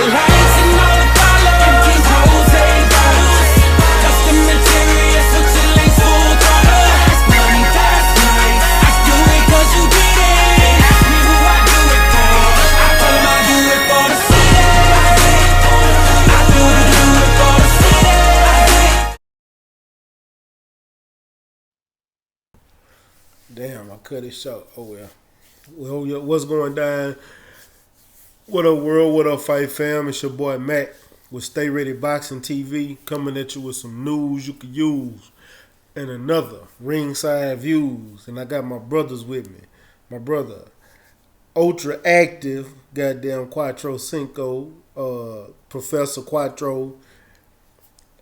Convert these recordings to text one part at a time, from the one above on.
lights and all the bottles, rose bottles, custom materials with your lace full throttle. That's money, that's nice. I do it 'cause you did it. Ask me who I do it for. I tell 'em I do it for the city. I do it for the city. Damn, I cut it short. Oh well. Well, what's going down? What up, world? What up, fight fam? It's your boy Mac with StayReadyBoxingTV coming at you with some news you can use and another ringside views. And I got my brothers with me. My brother, ultra active, goddamn Quattro Cinco, Professor Quattro,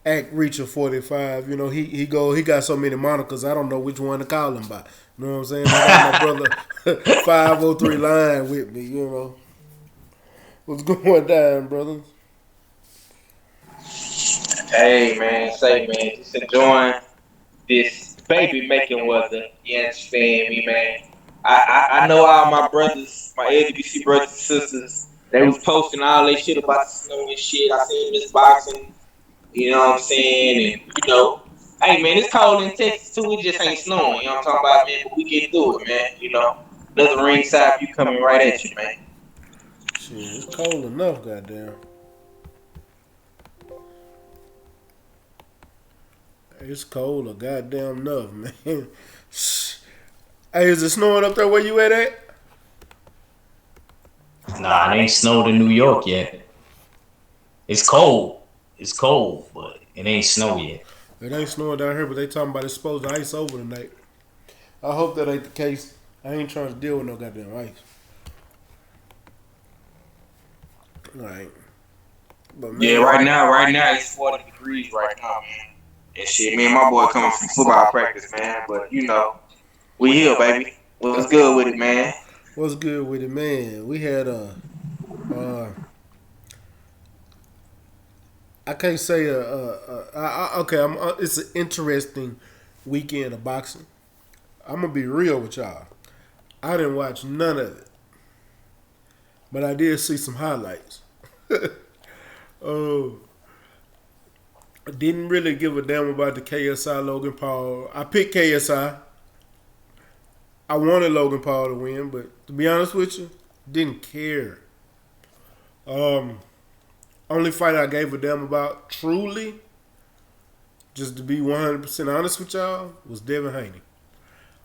Act Reacher 45. You know, he got so many monikers, I don't know which one to call him by. You know what I'm saying? I got my brother 503 line with me, you know. What's going down, brothers? Hey man, just enjoying this baby making weather. You understand me, man? I know all my brothers, my LGBT brothers and sisters, they was posting all that shit about the snow and shit. I seen this boxing, you know what I'm saying? And you know, hey man, it's cold in Texas too. It just ain't snowing. You know what I'm talking about, man? But we get through it, man. You know, another ringside view coming right at you, man. Shit, it's cold enough, goddamn. It's cold or goddamn enough, man. Hey, is it snowing up there where you at? Nah, it ain't snowed in New York yet. It's cold. It's cold, but it ain't snow yet. It ain't snowing down here, but they talking about it's supposed to ice over tonight. I hope that ain't the case. I ain't trying to deal with no goddamn ice. Right. But man, yeah, right now it's 40 degrees right now, man. And shit, me and my boy coming from football practice, man. But you know, we here, baby. What's good with it, man? What's good with it, man? We had I can't say okay. It's an interesting weekend of boxing. I'm gonna be real with y'all. I didn't watch none of it, but I did see some highlights. I didn't really give a damn about the KSI Logan Paul. I picked KSI. I wanted Logan Paul to win, but to be honest with you, didn't care. Only fight I gave a damn about, truly, just to be 100% honest with y'all, was Devin Haney.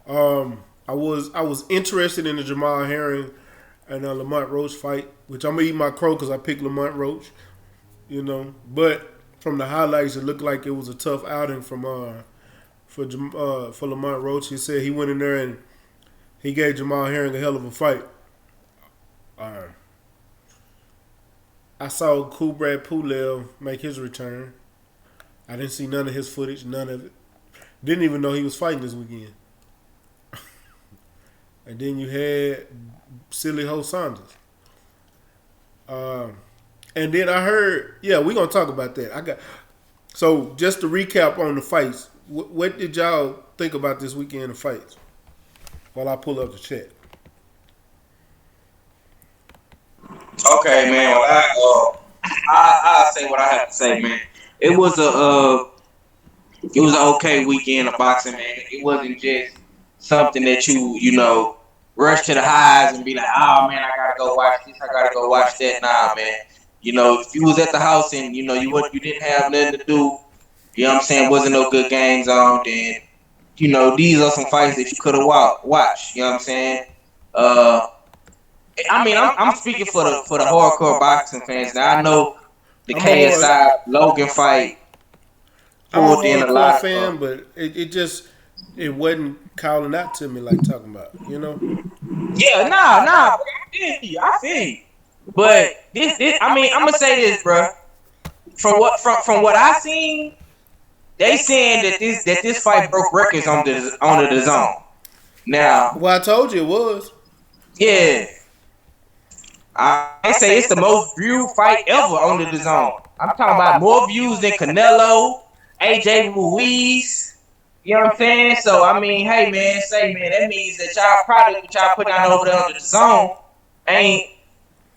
I was interested in the Jamal Herring and Lamont Roach fight, which I'm gonna eat my crow because I picked Lamont Roach, you know. But from the highlights, it looked like it was a tough outing for Lamont Roach. He said he went in there and he gave Jamal Herring a hell of a fight. I saw Kubrat Pulev make his return. I didn't see none of his footage, none of it. Didn't even know he was fighting this weekend. And then you had Silly Ho Saunders. And then I heard, yeah, we're going to talk about that. So just to recap on the fights, what did y'all think about this weekend of fights? While I pull up the chat. Okay, man. Well, I'll say what I have to say, man. It was an okay weekend of boxing, man. It wasn't just something that you know, rush to the highs and be like, oh man, I gotta go watch this, I gotta go watch that. Nah, man. You know, if you was at the house and you know you didn't have nothing to do, you know what I'm saying, wasn't no good games on, then you know these are some fights that you could have watched. You know what I'm saying? I mean, I'm speaking for the hardcore boxing fans. Now I know the KSI Logan fight pulled in a lot. Fan, but it wasn't calling out to me like talking about, you know. Yeah, nah. I feel you. But this, I mean, I'm gonna say this, bro. From what I seen, they saying that this fight broke records on the zone. Now, well, I told you it was. Yeah. I say it's the most viewed fight ever on the zone. I'm talking about more views than Canelo, AJ Ruiz. You know what I'm saying? So I mean, hey man, that means that y'all probably what y'all put down over there on the zone ain't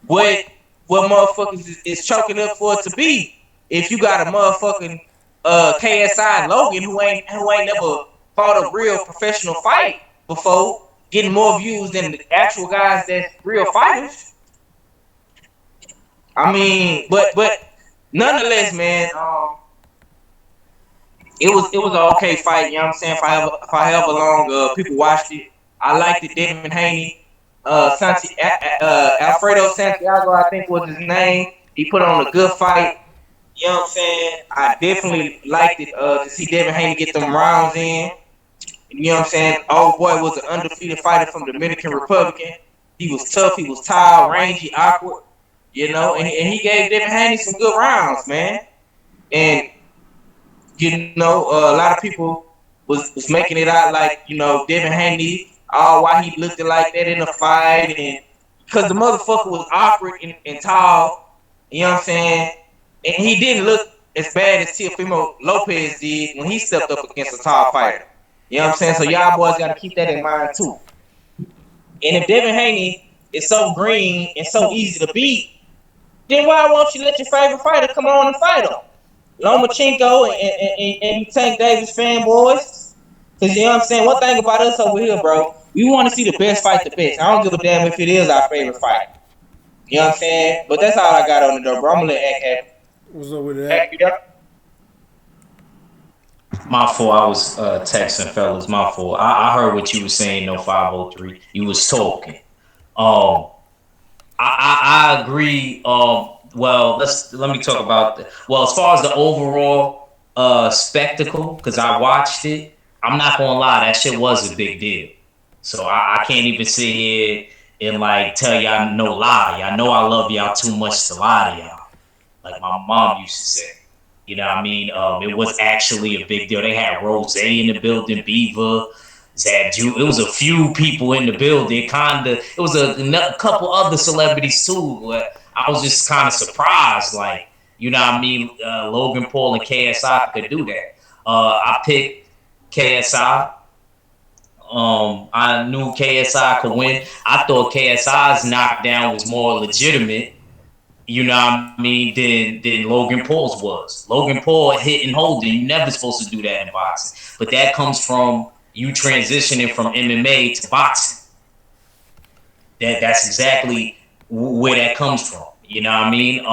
what what motherfuckers is choking up for it to be. If you got a motherfucking KSI Logan who ain't never fought a real professional fight before, getting more views than the actual guys that's real fighters. I mean, but nonetheless, man, it was an okay fight. You know what I'm saying? For however long people watched it, I liked it. Devin Haney, Alfredo Santiago, I think was his name. He put on a good fight. You know what I'm saying? I definitely liked it to see Devin Haney get them rounds in. You know what I'm saying? Old boy was an undefeated fighter from the Dominican Republic. He was tough. He was tall, rangy, awkward. You know, and he gave Devin Haney some good rounds, man. And you know, a lot of people was making it out like, you know, Devin Haney, why he looked like that in the fight, and because the motherfucker was awkward and tall. You know what I'm saying? And he didn't look as bad as Teofimo Lopez did when he stepped up against a tall fighter. You know what I'm saying? So y'all boys got to keep that in mind too. And if Devin Haney is so green and so easy to beat, then why won't you let your favorite fighter come on and fight him? Lomachenko and Tank Davis fanboys. Because you know what I'm saying? One thing about us over here, bro, we want to see the best fight the best. I don't give a damn if it is our favorite fight. You know what I'm saying? But that's all I got on the door, bro. I'm going to let Ack have it. What's up with that? My fault. I was texting fellas. My fault. I heard what you were saying. No 503. You was talking. I agree. Well, let me talk about the, well, as far as the overall spectacle, because I watched it. I'm not gonna lie, that shit was a big deal. So I can't even sit here and like tell y'all no lie. Y'all know I love y'all too much to lie to y'all. Like my mom used to say. You know what I mean? It was actually a big deal. They had Rose in the building, Beaver, Zab Ju. It was a few people in the building. It was a couple other celebrities too. But I was just kind of surprised. Like, you know what I mean? Logan Paul and KSI could do that. I picked KSI. I knew KSI could win. I thought KSI's knockdown was more legitimate, you know what I mean, than Logan Paul's was. Logan Paul hit and hold, and you're never supposed to do that in boxing. But that comes from you transitioning from MMA to boxing. That's exactly where that comes from. You know what I mean?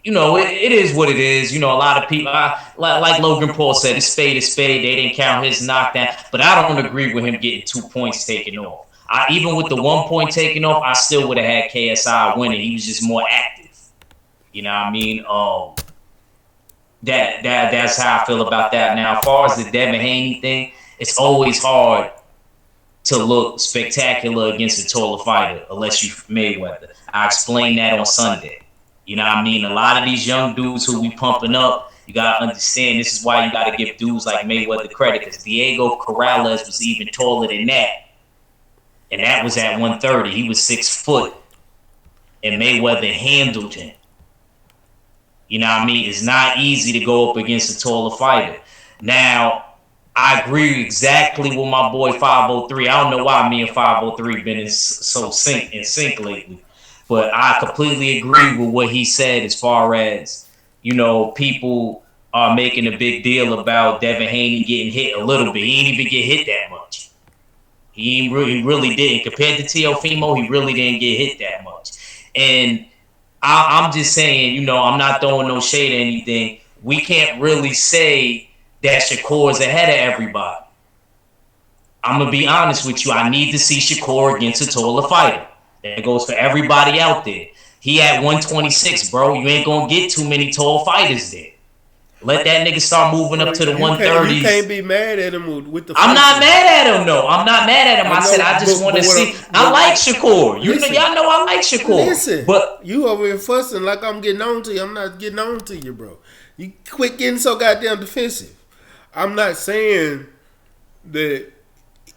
You know, it is what it is. You know, a lot of people, like Logan Paul said, it's spade is spade. They didn't count his knockdown. But I don't agree with him getting 2 points taken off. Even with the 1 point taken off, I still would have had KSI winning. He was just more active. You know what I mean? That's how I feel about that. Now, as far as the Devin Haney thing, it's always hard to look spectacular against a taller fighter unless you Mayweather. I explained that on Sunday. You know what I mean? A lot of these young dudes who we pumping up, you got to understand this is why you got to give dudes like Mayweather credit, because Diego Corrales was even taller than that. And that was at 130. He was 6 foot. And Mayweather handled him. You know what I mean? It's not easy to go up against a taller fighter. Now, I agree exactly with my boy 503. I don't know why me and 503 been in sync lately. But I completely agree with what he said as far as, you know, people are making a big deal about Devin Haney getting hit a little bit. He didn't even get hit that much. He really didn't. Compared to Teofimo, he really didn't get hit that much. And I'm just saying, you know, I'm not throwing no shade or anything. We can't really say that Shakur's ahead of everybody. I'm going to be honest with you. I need to see Shakur against a taller fighter. That goes for everybody out there. He at 126, bro. You ain't going to get too many tall fighters there. Let that nigga start moving up to the 130s. You can't be mad at him with the. I'm not mad at him, though. I'm not mad at him. I said I just want to see. I like Shakur. Y'all know I like Shakur. Listen, but you over here fussing like I'm getting on to you. I'm not getting on to you, bro. You quit getting so goddamn defensive. I'm not saying that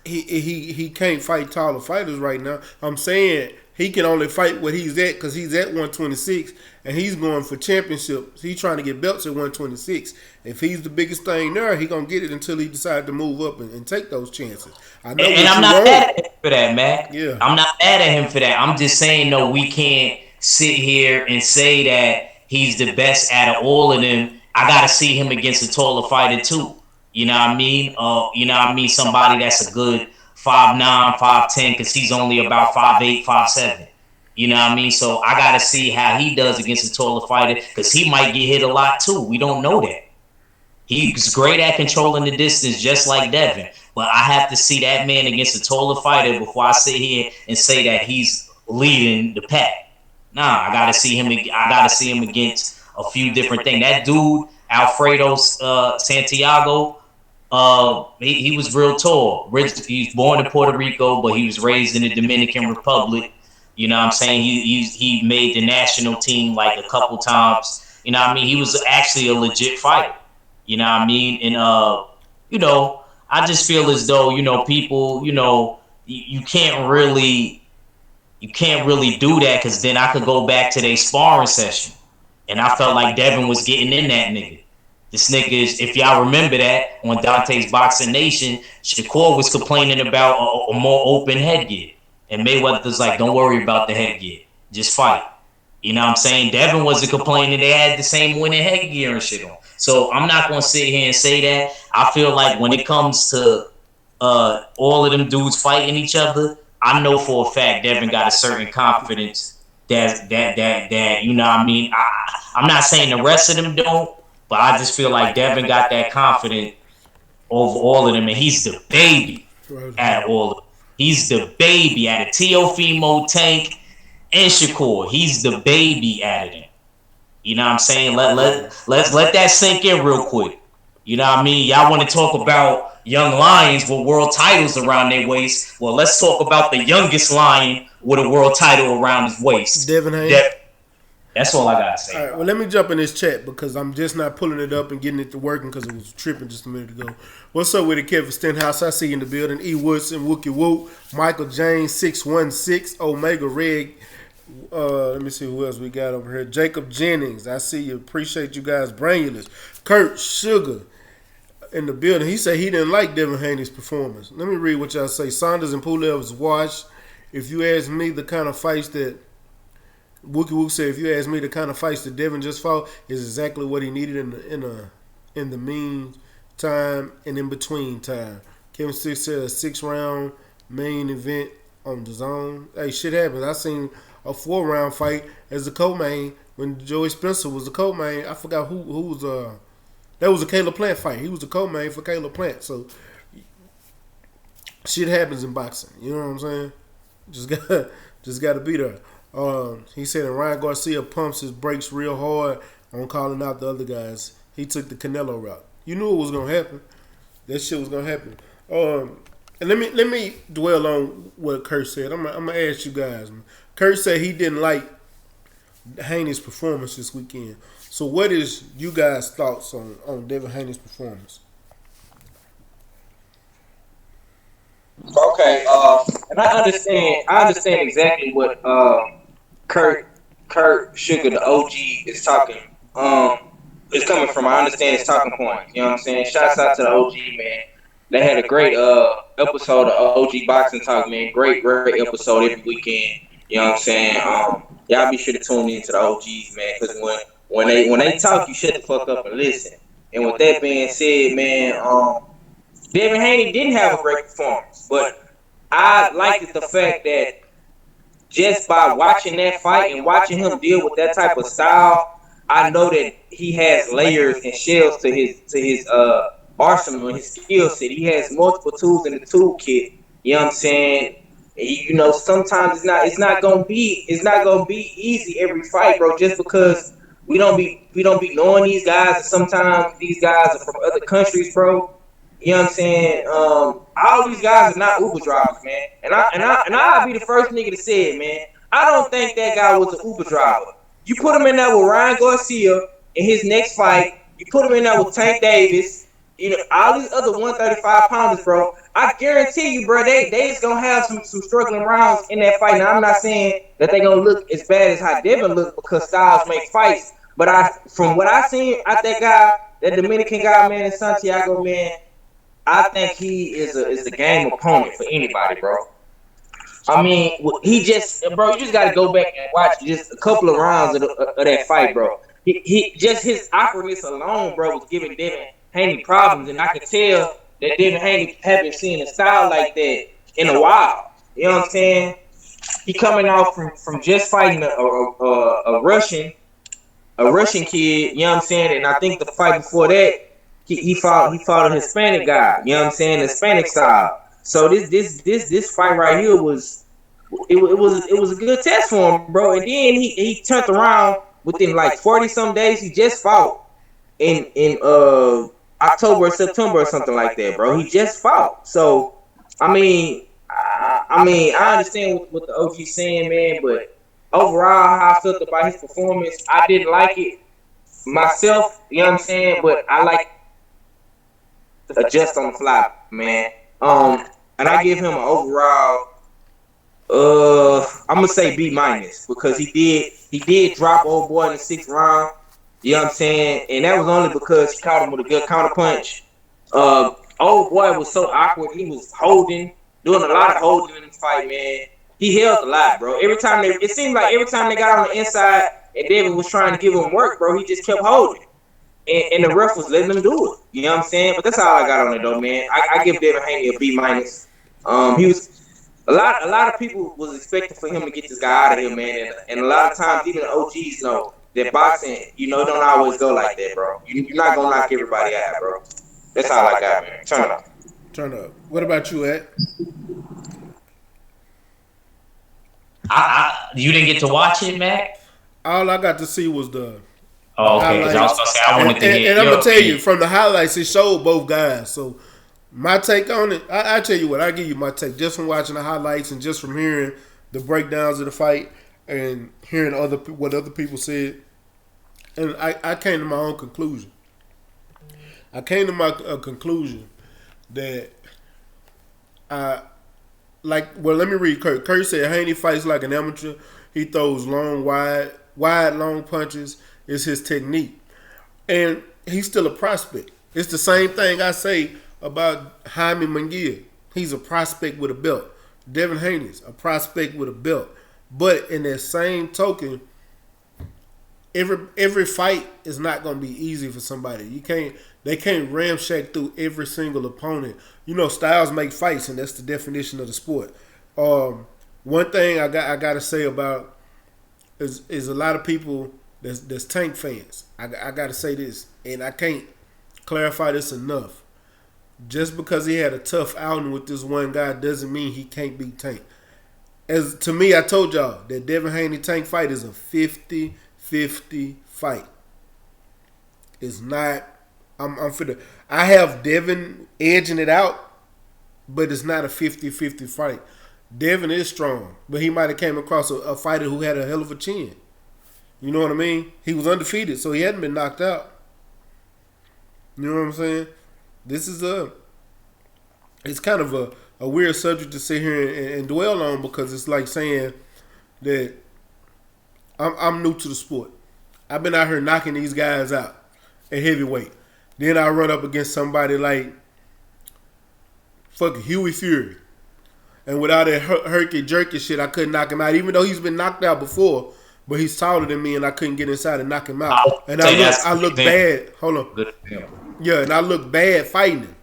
he can't fight taller fighters right now. I'm saying he can only fight what he's at because he's at 126 and he's going for championships. He's trying to get belts at 126. If he's the biggest thing there, he gonna get it until he decides to move up and take those chances. I know, and I'm not mad at him for that, Mac. Yeah. I'm not mad at him for that. I'm just saying, no, we can't sit here and say that he's the best out of all of them. I gotta see him against a taller fighter too. You know what I mean? You know what I mean? Somebody that's a good 5'9", 5'10", because he's only about 5'8", 5'7". You know what I mean? So I gotta see how he does against a taller fighter, because he might get hit a lot too. We don't know that. He's great at controlling the distance, just like Devin. But I have to see that man against a taller fighter before I sit here and say that he's leading the pack. Nah, I gotta see him. I gotta see him against a few different things. That dude, Alfredo Santiago, he was real tall. He's born in Puerto Rico, but he was raised in the Dominican Republic. You know what I'm saying? He made the national team like a couple times. You know what I mean? He was actually a legit fighter. You know what I mean? And you know, I just feel as though, you know, people, you know, you can't really do that, because then I could go back to their sparring session, and I felt like Devin was getting in that nigga. This nigga is, if y'all remember that on Dante's Boxing Nation, Shakur was complaining about a more open headgear, and Mayweather's like, don't worry about the headgear, just fight. You know what I'm saying? Devin wasn't complaining they had the same winning headgear and shit on. So I'm not gonna sit here and say that. I feel like when it comes to all of them dudes fighting each other, I know for a fact Devin got a certain confidence that you know what I mean? I'm not saying the rest of them don't, but I just feel like Devin got that confidence over all of them, and he's the baby at all of them. He's the baby at a Teofimo, Tank, and Shakur. He's the baby at it. You know what I'm saying? Let's let that sink in real quick. You know what I mean? Y'all want to talk about young lions with world titles around their waist? Well, let's talk about the youngest lion with a world title around his waist. Devin Haney. That's all I gotta say. All right, well, let me jump in this chat because I'm just not pulling it up and getting it to working because it was tripping just a minute ago. What's up with it, Kevin Stenhouse? I see you in the building. E. Woodson, Wookie Woo, Michael James, 616, Omega Red. Let me see who else we got over here. Jacob Jennings, I see you. Appreciate you guys. Brainless. Kurt Sugar in the building. He said he didn't like Devin Haney's performance. Let me read what y'all say. Saunders and Pulev was washed. If you ask me, the kind of fights that Wookie Woo said, if you ask me, the kind of fights that Devin just fought is exactly what he needed in the meantime and in between time. Kevin Six said a 6-round main event on the zone. Hey, shit happens. I seen a 4-round fight as a co-main when Joey Spencer was the co-main. I forgot who was that was a Caleb Plant fight. He was the co-main for Caleb Plant. So shit happens in boxing. You know what I'm saying? Just got to be there. He said that Ryan Garcia pumps his brakes real hard on calling out the other guys. He took the Canelo route. You knew it was gonna happen. That shit was gonna happen. And let me dwell on what Kurt said. I'm gonna ask you guys. Kurt said he didn't like Haney's performance this weekend. So what is you guys' thoughts on Devin Haney's performance? Okay, and I understand exactly what Kurt Sugar, the OG, is talking. It's coming from. I understand his talking points. You know what I'm saying? Shouts out to the OG, man. They had a great episode of OG Boxing Talk, man. Great episode every weekend. You know what I'm saying? Y'all be sure to tune in to the OGs, man, because when they talk, you shut the fuck up and listen. And with that being said, man, Devin Haney didn't have a great performance, but I liked the fact that just by watching that fight and watching him deal with that type of style, I know that he has layers and shells to his arsenal and his skill set. He has multiple tools in the toolkit. You know what I'm saying? You know, sometimes it's not gonna be easy every fight, bro. Just because we don't be knowing these guys, and sometimes these guys are from other countries, bro. You know what I'm saying? All these guys are not Uber drivers, man. And I'll be the first nigga to say it, man. I don't think that guy was an Uber driver. You put him in there with Ryan Garcia in his next fight. You put him in there with Tank Davis. all these other 135 pounders, bro, I guarantee you, bro, they is gonna have some struggling rounds in that fight. Now, I'm not saying that they gonna look as bad as how Devin looked because styles make fights, but from what I seen at that guy, that Dominican guy, man, in Santiago, man, I think he is a game opponent for anybody, bro. I mean, he just, bro, you just got to go back and watch just a couple of rounds of that fight, bro. He just his awkwardness alone, bro, was giving Devin Haney problems, and I could tell that Devin Haney haven't seen a style like that in a while. You know what I'm saying? He coming off from just fighting a Russian kid. You know what I'm saying? And I think the fight before that, he fought a Hispanic guy. You know what I'm saying? Hispanic style. So this fight right here was a good test for him, bro. And then he turned around within like 40 some days. He just fought in October or September or something like that, bro. He just fought. So I mean I understand what the OG saying, man, but overall how I felt about his performance, I didn't like it myself, you know what I'm saying? But I like to adjust on the fly, man. And I give him an overall, I'm gonna say B minus because he did drop old boy in the 6th round. You know what I'm saying? And that was only because he caught him with a good counter punch. Old boy was so awkward. He was doing a lot of holding in the fight, man. He held a lot, bro. It seemed like every time they got on the inside and David was trying to give him work, bro, he just kept holding. And the ref was letting him do it. You know what I'm saying? But that's all I got on it, though, man. I give Devin Haney a B minus. He was a lot of people was expecting for him to get this guy out of here, man. And a lot of times, even the OGs know that boxing, don't always go like that, bro. You're not gonna knock everybody out, bro. That's all I got, man. Turn up. What about you, Ed? You didn't get to watch it, Mac? All I got to see was the. Oh, okay. Because I was gonna say I wanted to hear. And I'm gonna tell you from the highlights, it showed both guys. So my take on it, I tell you what, I give you my take just from watching the highlights and just from hearing the breakdowns of the fight and hearing what other people said, and I came to my own conclusion. I came to my conclusion that let me read Kurt. Kurt said Haney fights like an amateur. He throws long, wide, long punches. It's his technique. And he's still a prospect. It's the same thing I say about Jaime Munguia. He's a prospect with a belt. Devin Haney's a prospect with a belt. But in that same token, every fight is not going to be easy for somebody. They can't ramshack through every single opponent. Styles make fights, and that's the definition of the sport. One thing I got to say about is a lot of people that's Tank fans. I got to say this, and I can't clarify this enough. Just because he had a tough outing with this one guy doesn't mean he can't beat Tank. As to me, I told y'all that Devin Haney Tank fight is a 50-50 fight. It's not. I have Devin edging it out, but it's not a 50-50 fight. Devin is strong, but he might have came across a fighter who had a hell of a chin. You know what I mean? He was undefeated, so he hadn't been knocked out. You know what I'm saying? This is it's kind of a weird subject to sit here and dwell on because it's like saying that I'm new to the sport. I've been out here knocking these guys out at heavyweight. Then I run up against somebody like fucking Huey Fury. And without that herky-jerky shit, I couldn't knock him out. Even though he's been knocked out before, but he's taller than me and I couldn't get inside and knock him out. And I look bad. Hold on. Yeah, and I look bad fighting him.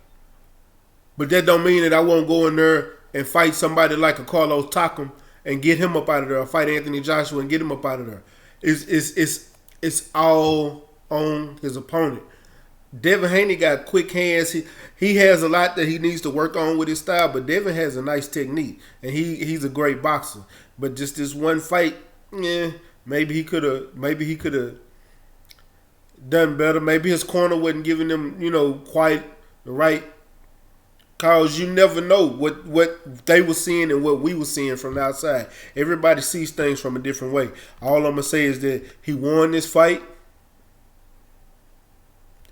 But that don't mean that I won't go in there and fight somebody like a Carlos Takam and get him up out of there, or fight Anthony Joshua and get him up out of there. It's all on his opponent. Devin Haney got quick hands. He has a lot that he needs to work on with his style, but Devin has a nice technique, and he's a great boxer. But just this one fight, maybe he could have done better. Maybe his corner wasn't giving him, quite the right. Cause you never know what they were seeing and what we were seeing from the outside. Everybody sees things from a different way. All I'm gonna say is that he won this fight.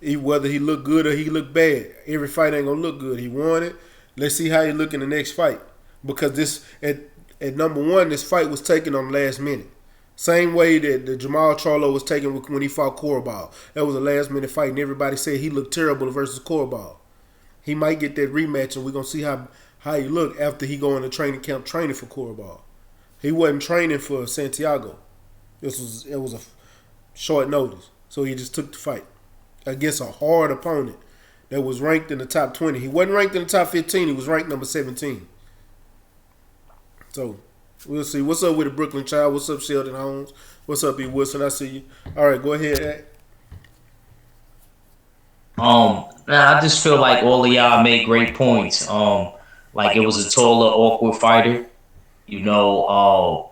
Whether he look good or he look bad, every fight ain't gonna look good. He won it. Let's see how he look in the next fight. Because this at number one, this fight was taken on the last minute. Same way that the Jamal Charlo was taken when he fought Corobal. That was a last minute fight, and everybody said he looked terrible versus Corobal. He might get that rematch, and we're gonna see how he look after he go into training camp training for Corobal. He wasn't training for Santiago. It was a short notice, so he just took the fight against a hard opponent that was ranked in the top 20. He wasn't ranked in the top 15. He was ranked number 17. So we'll see. What's up with the Brooklyn Child? What's up, Sheldon Holmes? What's up, E. Wilson? I see you. All right, go ahead. I just feel like all of y'all made great points. Like it was a taller, awkward fighter. You know,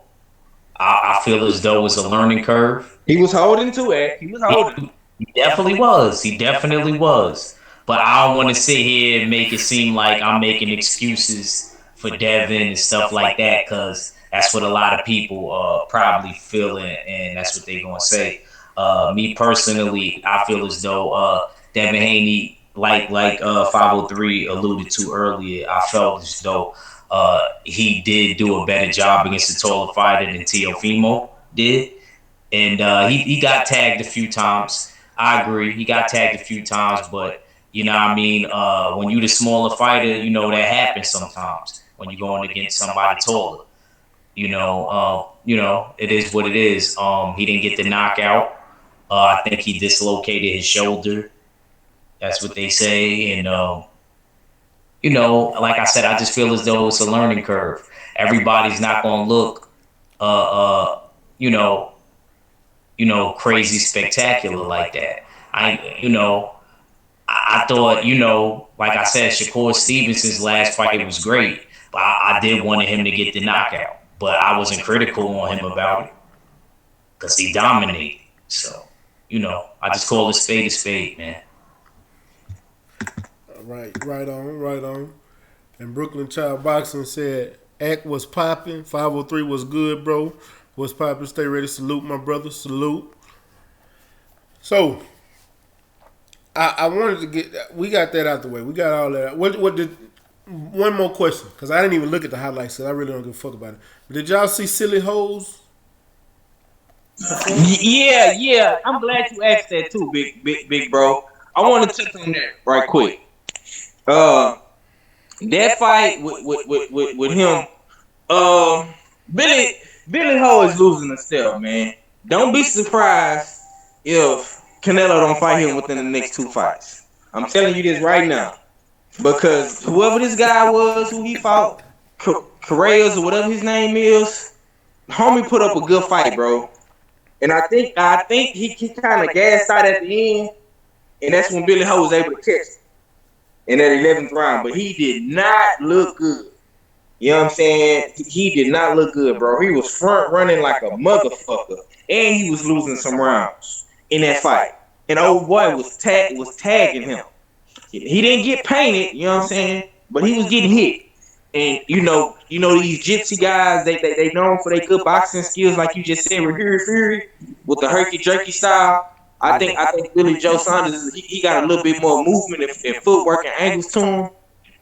I feel as though it was a learning curve. He was holding to it. He was holding. He definitely was. He definitely was. But I don't want to sit here and make it seem like I'm making excuses for Devin and stuff like that, because that's what a lot of people probably feel, and that's what they're going to say. Me personally, I feel as though Devin Haney, like 503 alluded to earlier, I felt as though he did do a better job against the taller fighter than Teofimo did. And he got tagged a few times. I agree. He got tagged a few times, but you know what I mean? When you the smaller fighter, you know that happens sometimes when you're going against somebody taller. You know, it is what it is. He didn't get the knockout. I think he dislocated his shoulder. That's what they say. And you know, like I said, I just feel as though it's a learning curve. Everybody's not gonna look crazy spectacular like that. I thought, like I said, Shakur Stevenson's last fight was great, but I did want him to get the knockout. But I wasn't critical on him about it because he dominated. So, I just call a spade, man. Right on. And Brooklyn Child Boxing said, Act was popping, 503 was good, bro. Was popping, stay ready, salute my brother, salute. So, I wanted to we got that out the way. We got all that. One more question, because I didn't even look at the highlights, so I really don't give a fuck about it. But did y'all see Silly Hoes? Yeah. I'm glad you asked that too, big bro. I want to touch on that right quick. That fight with him, Billy Ho is losing himself, man. Don't be surprised if Canelo don't fight him within the next 2 fights. I'm telling you this right now, because whoever this guy was who he fought, Correas or whatever his name is, homie put up a good fight, bro. And I think he kind of gassed out at the end, and that's when Billy Ho was able to catch him in that 11th round. But he did not look good. You know what I'm saying? He did not look good, bro. He was front running like a motherfucker, and he was losing some rounds in that fight. And old boy was tagging him. He didn't get painted, you know what I'm saying? But he was getting hit. And you know these gypsy guys, they known for their good boxing skills, like you just said, with Fury with the herky jerky style. I think Billy Joe Saunders, he got a little bit more movement and footwork and angles to him.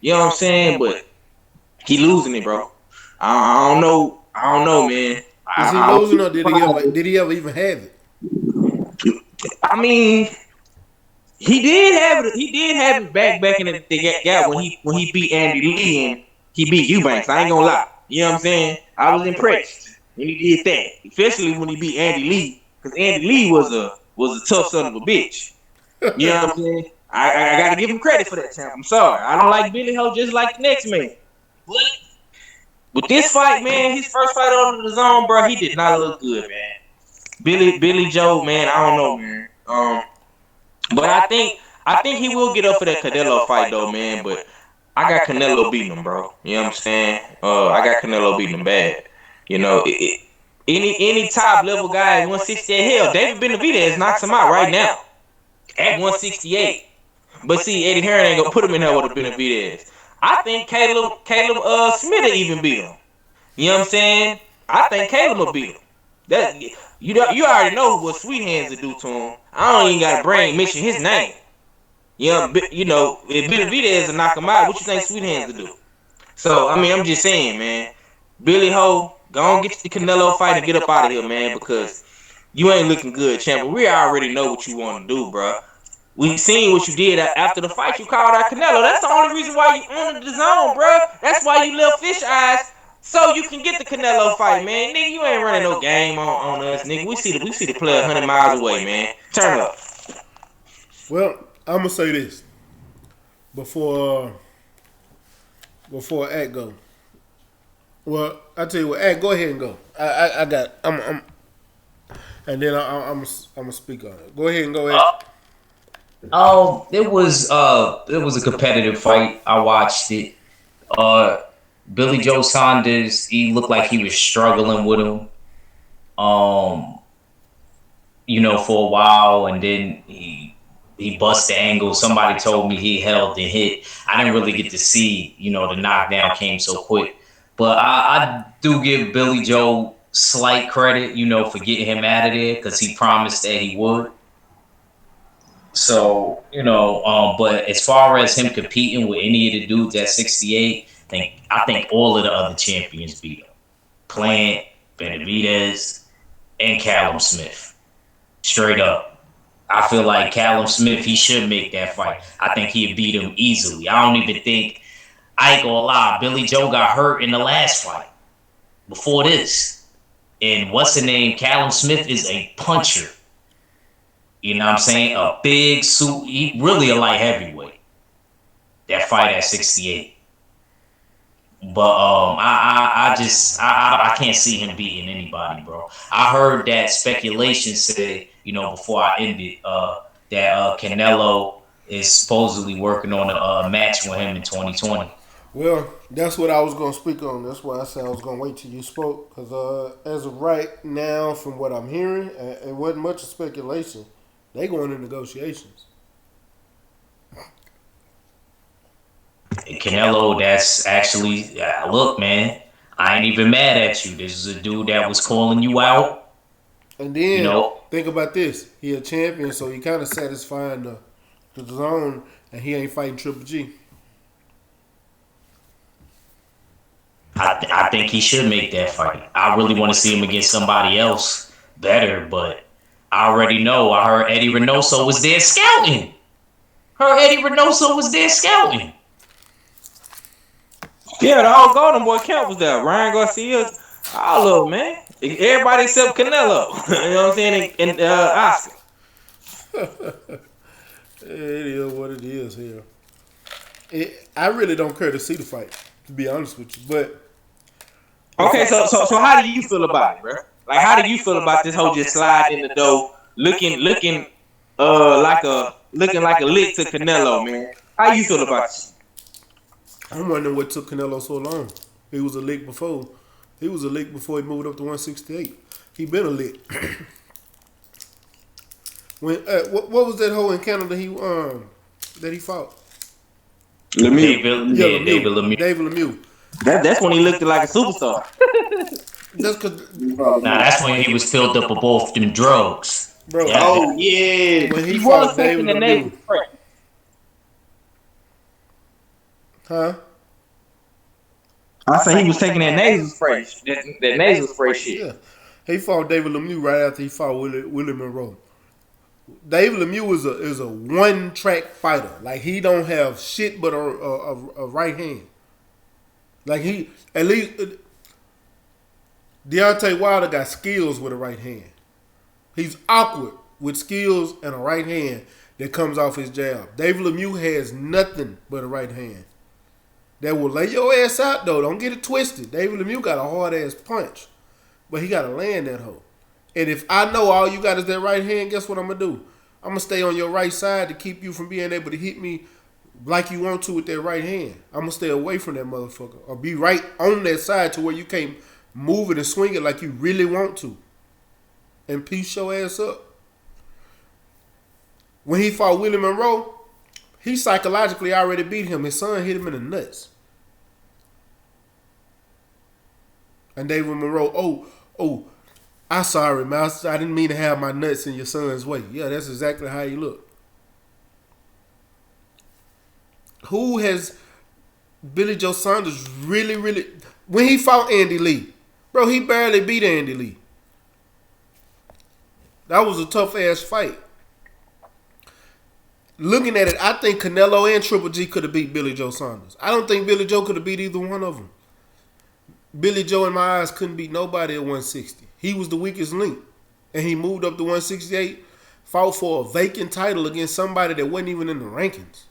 You know what I'm saying? But he losing it, bro. I don't know, man. Is he losing, or did he ever even have it? I mean, he did have it back in the gap when he beat Andy Lee and he beat Eubanks. I ain't gonna lie. You know what I'm saying? I was impressed when he did that, especially when he beat Andy Lee, because Andy Lee was a tough son of a bitch. You know what I'm saying? I gotta give him credit for that, champ. I'm sorry. I don't like Billy Ho just like the next man. But with this fight, man, his first fight on the zone, bro, he did not look good, man. Billy Joe, man, I don't know, man. But I think he will get up for that Canelo fight, though, man. But I got Canelo beating him, bro. You know what I'm saying? I got Canelo beating him bad. You know, any top level guy at 168, hell, David Benavidez knocks him out right now at 168. But see, Eddie Hearn ain't gonna put him in there with a Benavidez. I think Caleb Smith will even beat him. You know what I'm saying? I think Caleb will beat him. That you already know what Sweet Hands will do to him. I don't even gotta mention his name. If Benavidez to knock him out, what you think Sweet Hands to do? So I mean, I'm just saying, man. Billy Ho, go on get the Canelo fight and get up out of here, man, because you ain't looking good, champ. We already know what you want to do, bro. We seen what you did after the fight. You called out Canelo. That's the only reason why you on the zone, bro. That's why you left fish eyes so you can get the Canelo fight, man. Nigga, you ain't running no game on us, nigga. We see the player 100 miles away, man. Turn up. Well, I'm gonna say this before Act go. Well, I tell you what, Act, go ahead and go. I got. And then I'm gonna speak on it. Go ahead and go ahead. It was a competitive fight. I watched it. Billy Joe Saunders, he looked like he was struggling with him. For a while, and then he bust the angle. Somebody told me he held the hit. I didn't really get to see, the knockdown came so quick. But I do give Billy Joe slight credit, for getting him out of there because he promised that he would. So, but as far as him competing with any of the dudes at 68, I think all of the other champions beat him. Plant, Benavidez, and Callum Smith. Straight up. I feel like Callum Smith, he should make that fight. I think he'd beat him easily. I ain't gonna lie, Billy Joe got hurt in the last fight. Before this. And what's the name? Callum Smith is a puncher. You know what I'm saying? A big suit. He really a light heavyweight. That fight at 68. But I can't see him beating anybody, bro. I heard that speculation said, before I ended, that Canelo is supposedly working on a match with him in 2020. Well, that's what I was going to speak on. That's why I said I was going to wait till you spoke. Because as of right now, from what I'm hearing, it wasn't much of speculation. They going into negotiations. Canelo, that's actually, look, man, I ain't even mad at you. This is a dude that was calling you out. And then, think about this. He a champion, so he kind of satisfying the zone, and he ain't fighting Triple G. I think he should make that fight. I really want to see him against somebody else better, but I already know. I heard Eddie Reynoso was there scouting. Yeah, the whole Golden Boy camp was there. Ryan Garcia, all of them, man. Everybody except Canelo. You know what I'm saying? And Oscar. It is what it is here. I really don't care to see the fight, to be honest with you. But okay, so how do you feel about it, bro? Like, how do you feel about this whole just slide in the door, looking like a lick to Canelo, man? How you feel about it? I'm wondering what took Canelo so long. He was a lick before. He was a lick before he moved up to 168. He been a lick. When what was that hole in Canada that he fought? David Lemieux. David Lemieux. That's when he looked like a superstar. That's cause that's when he was filled up with both them drugs. Bro. Yeah. Oh yeah. When he fought David Lemieux. Huh? I say he was taking that nasal spray. That nasal spray shit. Yeah. He fought David Lemieux right after he fought Willie Monroe. David Lemieux is a one-track fighter. Like, he don't have shit but a right hand. Like, he, at least, Deontay Wilder got skills with a right hand. He's awkward with skills and a right hand that comes off his jab. David Lemieux has nothing but a right hand. That will lay your ass out, though. Don't get it twisted. David Lemieux got a hard-ass punch. But he got to land that hoe. And if I know all you got is that right hand, guess what I'm going to do? I'm going to stay on your right side to keep you from being able to hit me like you want to with that right hand. I'm going to stay away from that motherfucker. Or be right on that side to where you can't move it and swing it like you really want to. And piece your ass up. When he fought Willie Monroe, he psychologically already beat him. His son hit him in the nuts. And David Monroe, I'm sorry, man. I didn't mean to have my nuts in your son's way. Yeah, that's exactly how he looked. who has Billy Joe Saunders really, when he fought Andy Lee, bro, he barely beat Andy Lee. That was a tough ass fight. Looking at it, I think Canelo and Triple G could have beat Billy Joe Saunders. I don't think Billy Joe could have beat either one of them. Billy Joe, in my eyes, couldn't beat nobody at 160. He was the weakest link. And he moved up to 168, fought for a vacant title against somebody that wasn't even in the rankings.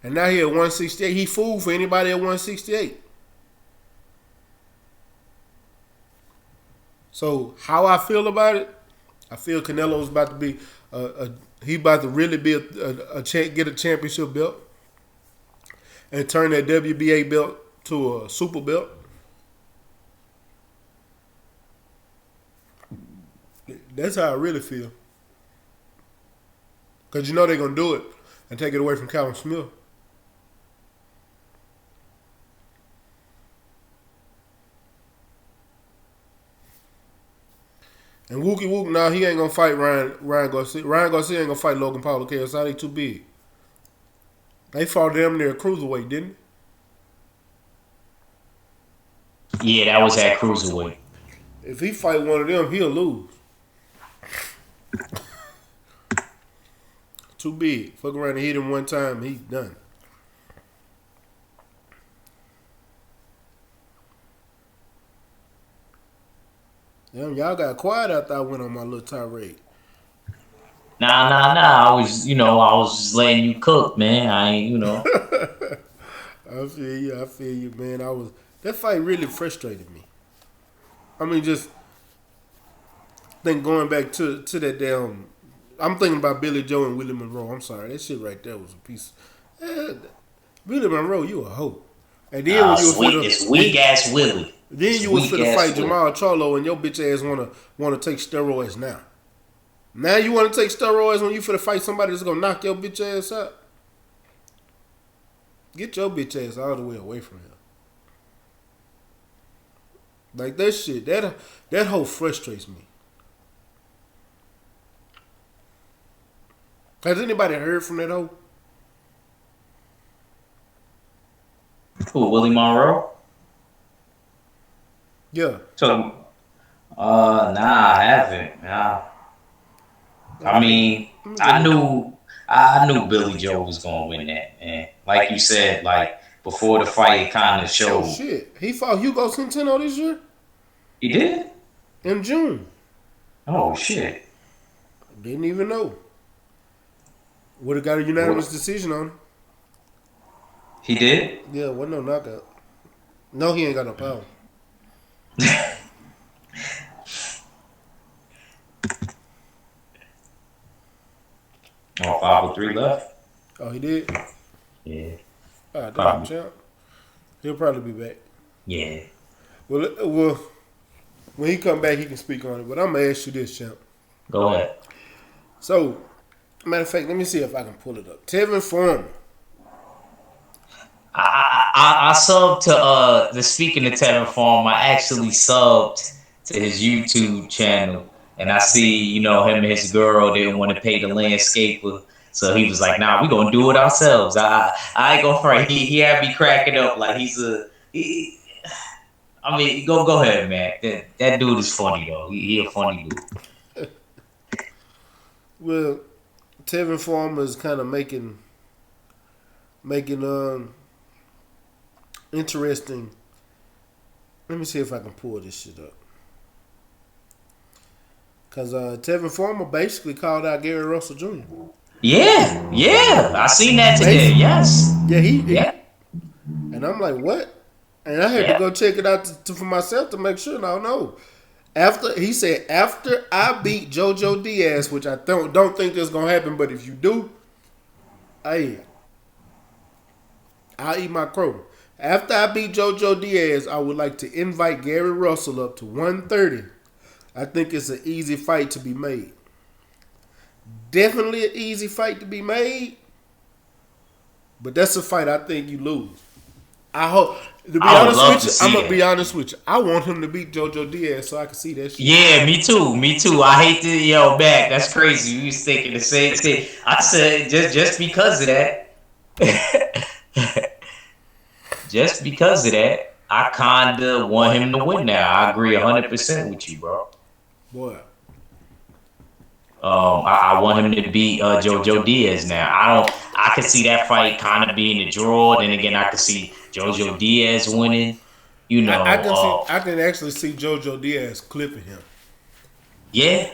And now he at 168. He fooled for anybody at 168. So how I feel about it, I feel Canelo's about to be he about to really be get a championship belt and turn that WBA belt to a super belt. That's how I really feel. Because you know they're going to do it and take it away from Callum Smith. And Wookie Wook, now he ain't gonna fight Ryan Garcia. Ryan Garcia ain't gonna fight Logan Paul. Okay, that's how they too big. They fought them near cruiserweight, didn't they? Yeah, that was at cruiserweight. If he fight one of them, he'll lose. Too big. Fuck around and hit him one time, he's done. Damn, y'all got quiet after I went on my little tirade. Nah. I was just letting you cook, man. I ain't, I feel you, man. That fight really frustrated me. I mean, just think going back to that damn. I'm thinking about Billy Joe and Willie Monroe. I'm sorry, that shit right there was a piece. Willie Monroe, you a hoe. And then when you was weak ass Willie. Then you was finna fight Jamal Charlo and your bitch ass wanna take steroids now. Now you wanna take steroids when you finna fight somebody that's gonna knock your bitch ass out. Get your bitch ass all the way away from him. Like that shit, that whole frustrates me. Has anybody heard from that hoe? Who, Willie Monroe? Yeah. So, nah, I haven't. Nah. I mean, I knew Billy Joe was gonna win that, man. Like you said, like before the fight, it kind of showed. Oh shit, he fought Hugo Centeno this year. He did? In June. Oh shit. Didn't even know. Would have got a unanimous decision on him. He did? Yeah, wasn't no knockout. No, he ain't got no power. Oh, 503 left? Oh, he did? Yeah. All right, damn, champ. He'll probably be back. Yeah. Well, when he come back, he can speak on it. But I'm going to ask you this, champ. Go ahead. So, matter of fact, let me see if I can pull it up. Tevin Foreman. I subbed to the speaking of Tevin Farm, I actually subbed to his YouTube channel, and I see, him and his girl didn't want to pay the landscaper, so he was like, "Nah, we gonna do it ourselves." I ain't gonna front. He had me cracking up like I mean, go ahead, man. That dude is funny though. He a funny dude. Well, Tevin Farmer is kind of making interesting. Let me see if I can pull this shit up. Because Tevin Farmer basically called out Gary Russell Jr. Yeah. I seen that today. Yes. Yeah, Yeah. And I'm like, what? And I had to go check it out for myself to make sure. No. He said, after I beat JoJo Diaz, which I don't think that's going to happen, but if you do, I'll eat my crow. After I beat JoJo Diaz, I would like to invite Gary Russell up to 130. I think it's an easy fight to be made. Definitely an easy fight to be made, but that's a fight I think you lose. I hope. To be I would honest love with to you, see I'm gonna that. be honest with you. I want him to beat JoJo Diaz so I can see that shit. Yeah, me too. Me too. I hate to back. That's crazy. We was thinking the same thing. I said just because of that. Just because of that, I kinda want him to win now. I agree 100% with you, bro. Boy, I want him to beat JoJo Diaz now. I could see that fight kind of being a draw. Then again, I could see JoJo Diaz winning. You I know, can see. I can actually see JoJo Diaz clipping him. yeah,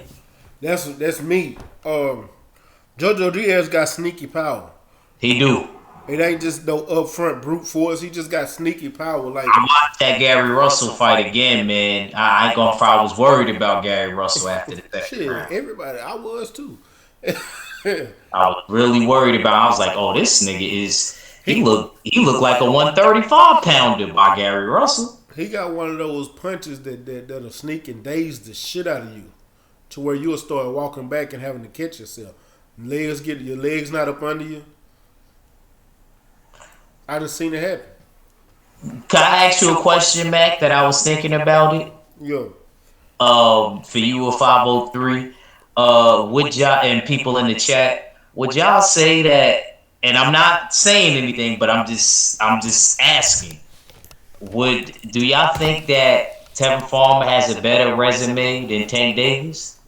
That's me. JoJo Diaz got sneaky power. he do. It ain't just no upfront brute force. He just got sneaky power. Like I watched that Gary Russell fight again, man. I ain't gonna front. I was worried about Gary Russell after the second shit, round. everybody. I was too. I was really worried about. I was like, oh, this nigga is. He looked like a 135 pounder by Gary Russell. He got one of those punches that'll sneak and daze the shit out of you, to where you'll start walking back and having to catch yourself. Your legs not up under you. I done seen it happen. Can I ask you a question, Mac? That I was thinking about it. Yo, For you, a 503. Would y'all and people in the chat? Would y'all say that? And I'm not saying anything, but I'm just asking. Do y'all think that Tevin Farmer has a better resume than Tank Davis?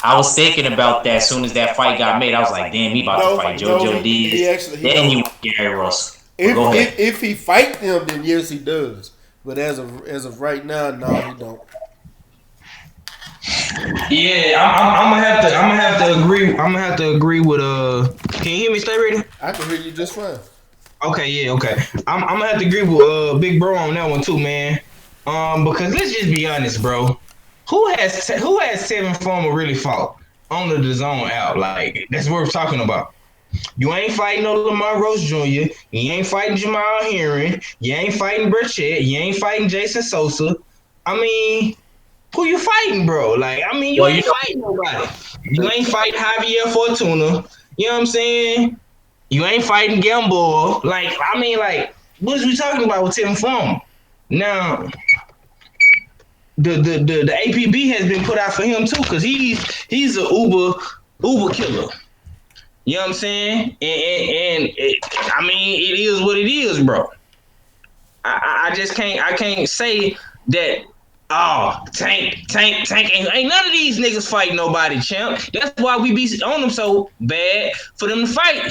I was thinking about that as soon as that fight got made. I was like, damn, he about to fight JoJo Diaz. Then he went Gary Russell. Go ahead. If he fight them, then yes, he does. But as of right now, no, he don't. Yeah, I'm gonna have to agree. I'm gonna have to agree with Can you hear me? Stay ready. I can hear you just fine. Okay, yeah, okay. I'm gonna have to agree with Big Bro on that one too, man. Because let's just be honest, bro. Who has Tevin Farmer really fought on the zone out? Like, that's what we're talking about. You ain't fighting no Lamar Rose Jr. You ain't fighting Jamal Herring. You ain't fighting Burchett. You ain't fighting Jason Sosa. I mean, who you fighting, bro? Like, I mean, you ain't fighting nobody. You ain't fighting Javier Fortuna. You know what I'm saying? You ain't fighting Gamble. Like, I mean, like, what is we talking about with Tevin Farmer? Now, the APB has been put out for him too, because he's a Uber killer. You know what I'm saying? And I mean, it is what it is, bro. I just can't say that. Oh, Tank ain't none of these niggas fighting nobody, champ. That's why we be on them so bad for them to fight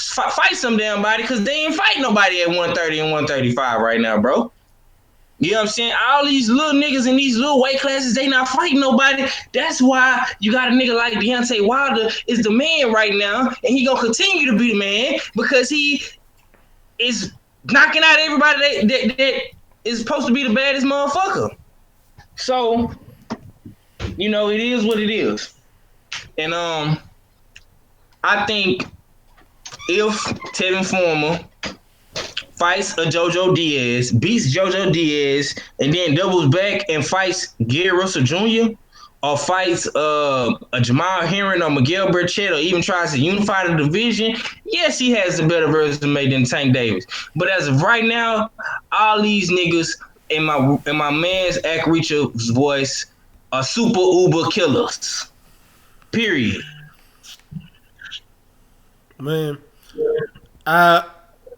some damn body, because they ain't fighting nobody at 130 and 135 right now, bro. You know what I'm saying? All these little niggas in these little weight classes, they not fighting nobody. That's why you got a nigga like Deontay Wilder is the man right now, and he gonna continue to be the man because he is knocking out everybody that is supposed to be the baddest motherfucker. So, you know, it is what it is. And I think if Tevin Farmer fights a JoJo Diaz, beats JoJo Diaz, and then doubles back and fights Gary Russell Jr., or fights a Jamal Herring or Miguel Burchett, or even tries to unify the division, yes, he has a better resume than Tank Davis. But as of right now, all these niggas in my man's Ack Reacher's voice are super uber killers. Period. Man, I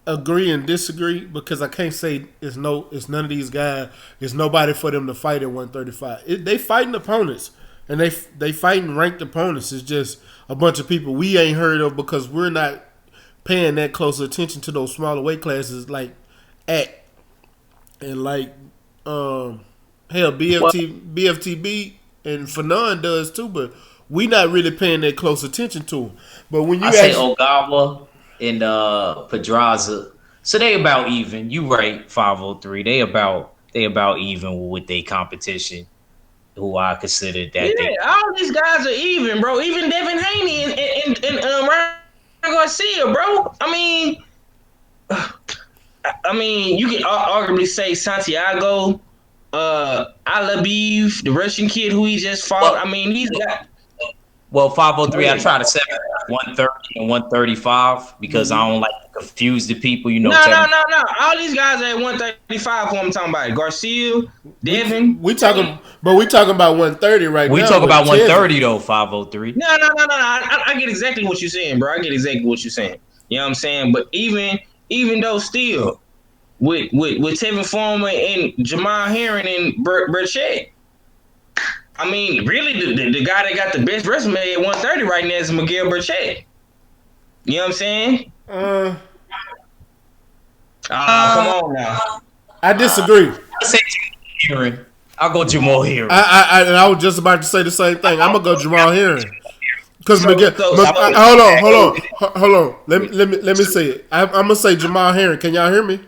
agree and disagree, because I can't say it's none of these guys. There's nobody for them to fight at 135. They fighting opponents, and they fighting ranked opponents. It's just a bunch of people we ain't heard of because we're not paying that close attention to those smaller weight classes like Ack and like hell BFTB and Fanon does too, but we not really paying that close attention to them. But when you say Ogawa and Pedraza, so they about even. You right, 503. They about even with their competition, who I consider that. Yeah, all these guys are even, bro. Even Devin Haney and Ryan Garcia, bro. I mean, you can arguably say Santiago, Alabeev, the Russian kid who he just fought. I mean, these guys. Well, 503, I try to set 130 and 135 because I don't like to confuse the people. You know, No. All these guys at 135. Who I'm talking about? Garcia, Devin. We talking about 130 right we now. talk about with Tevin. 130 though. 503. No. I get exactly what you're saying, bro. I get exactly what you're saying. You know what I'm saying? But even though still with Tevin Foreman and Jamal Herring and Burchett, I mean, really the guy that got the best resume at 130 right now is Miguel Burchett. You know what I'm saying? Come on now. I disagree. I say Jamal Herring. I'll go Jamal Herring. I was just about to say the same thing. I'm gonna go Jamal Herring. Because Miguel, hold on. Let me say it. I'm gonna say Jamal Herring. Can y'all hear me?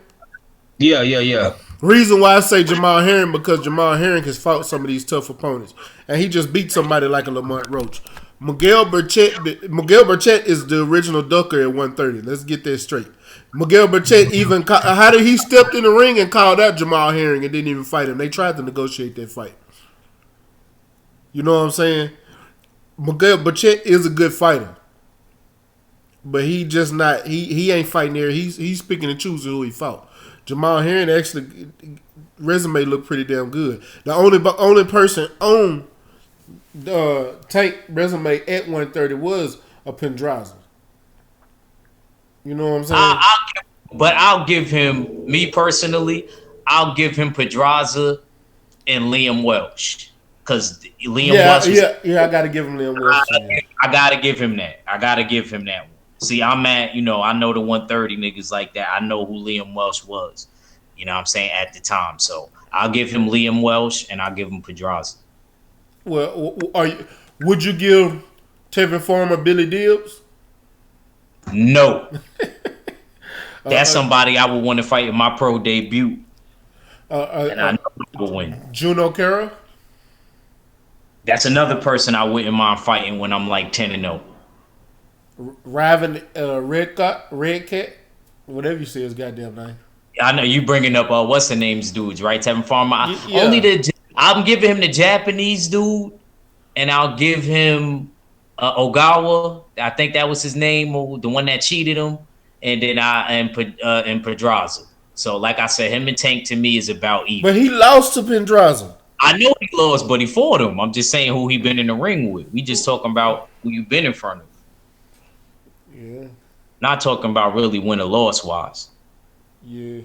Yeah. Reason why I say Jamal Herring because Jamal Herring has fought some of these tough opponents, and he just beat somebody like a Lamont Roach. Miguel Burchett is the original ducker at 130. Let's get that straight. Miguel Burchett how did he stepped in the ring and called out Jamal Herring and didn't even fight him? They tried to negotiate that fight. You know what I'm saying? Miguel Burchett is a good fighter, but he just not he ain't fighting there. He's picking and choosing who he fought. Jamal Herring actually resume looked pretty damn good. The only person on the Tank resume at 130 was a Pendraza. You know what I'm saying? I'll give him, me personally, I'll give him Pedraza and Liam Welsh. Because Liam Welsh I gotta give him Liam Welsh. I gotta give him that. I gotta give him that one. See, I'm at, I know the 130 niggas like that. I know who Liam Welsh was, you know what I'm saying, at the time. So I'll give him Liam Welsh and I'll give him Pedraza. Well, would you give Tevin Farmer Billy Dibbs? No. That's somebody I would want to fight in my pro debut. And I know I will win. Juno Carroll? That's another person I wouldn't mind fighting when I'm like 10-0. Raven Red Cat, whatever you say his goddamn name. I know you bringing up what's the name's dudes, right? Tevin Farmer. Yeah. I'm giving him the Japanese dude, and I'll give him Ogawa. I think that was his name, the one that cheated him, and then and Pedraza. So, like I said, him and Tank to me is about even. But he lost to Pedraza. I know he lost, but he fought him. I'm just saying who he been in the ring with. We just talking about who you been in front of. Yeah. Not talking about really win or loss wise. Yeah.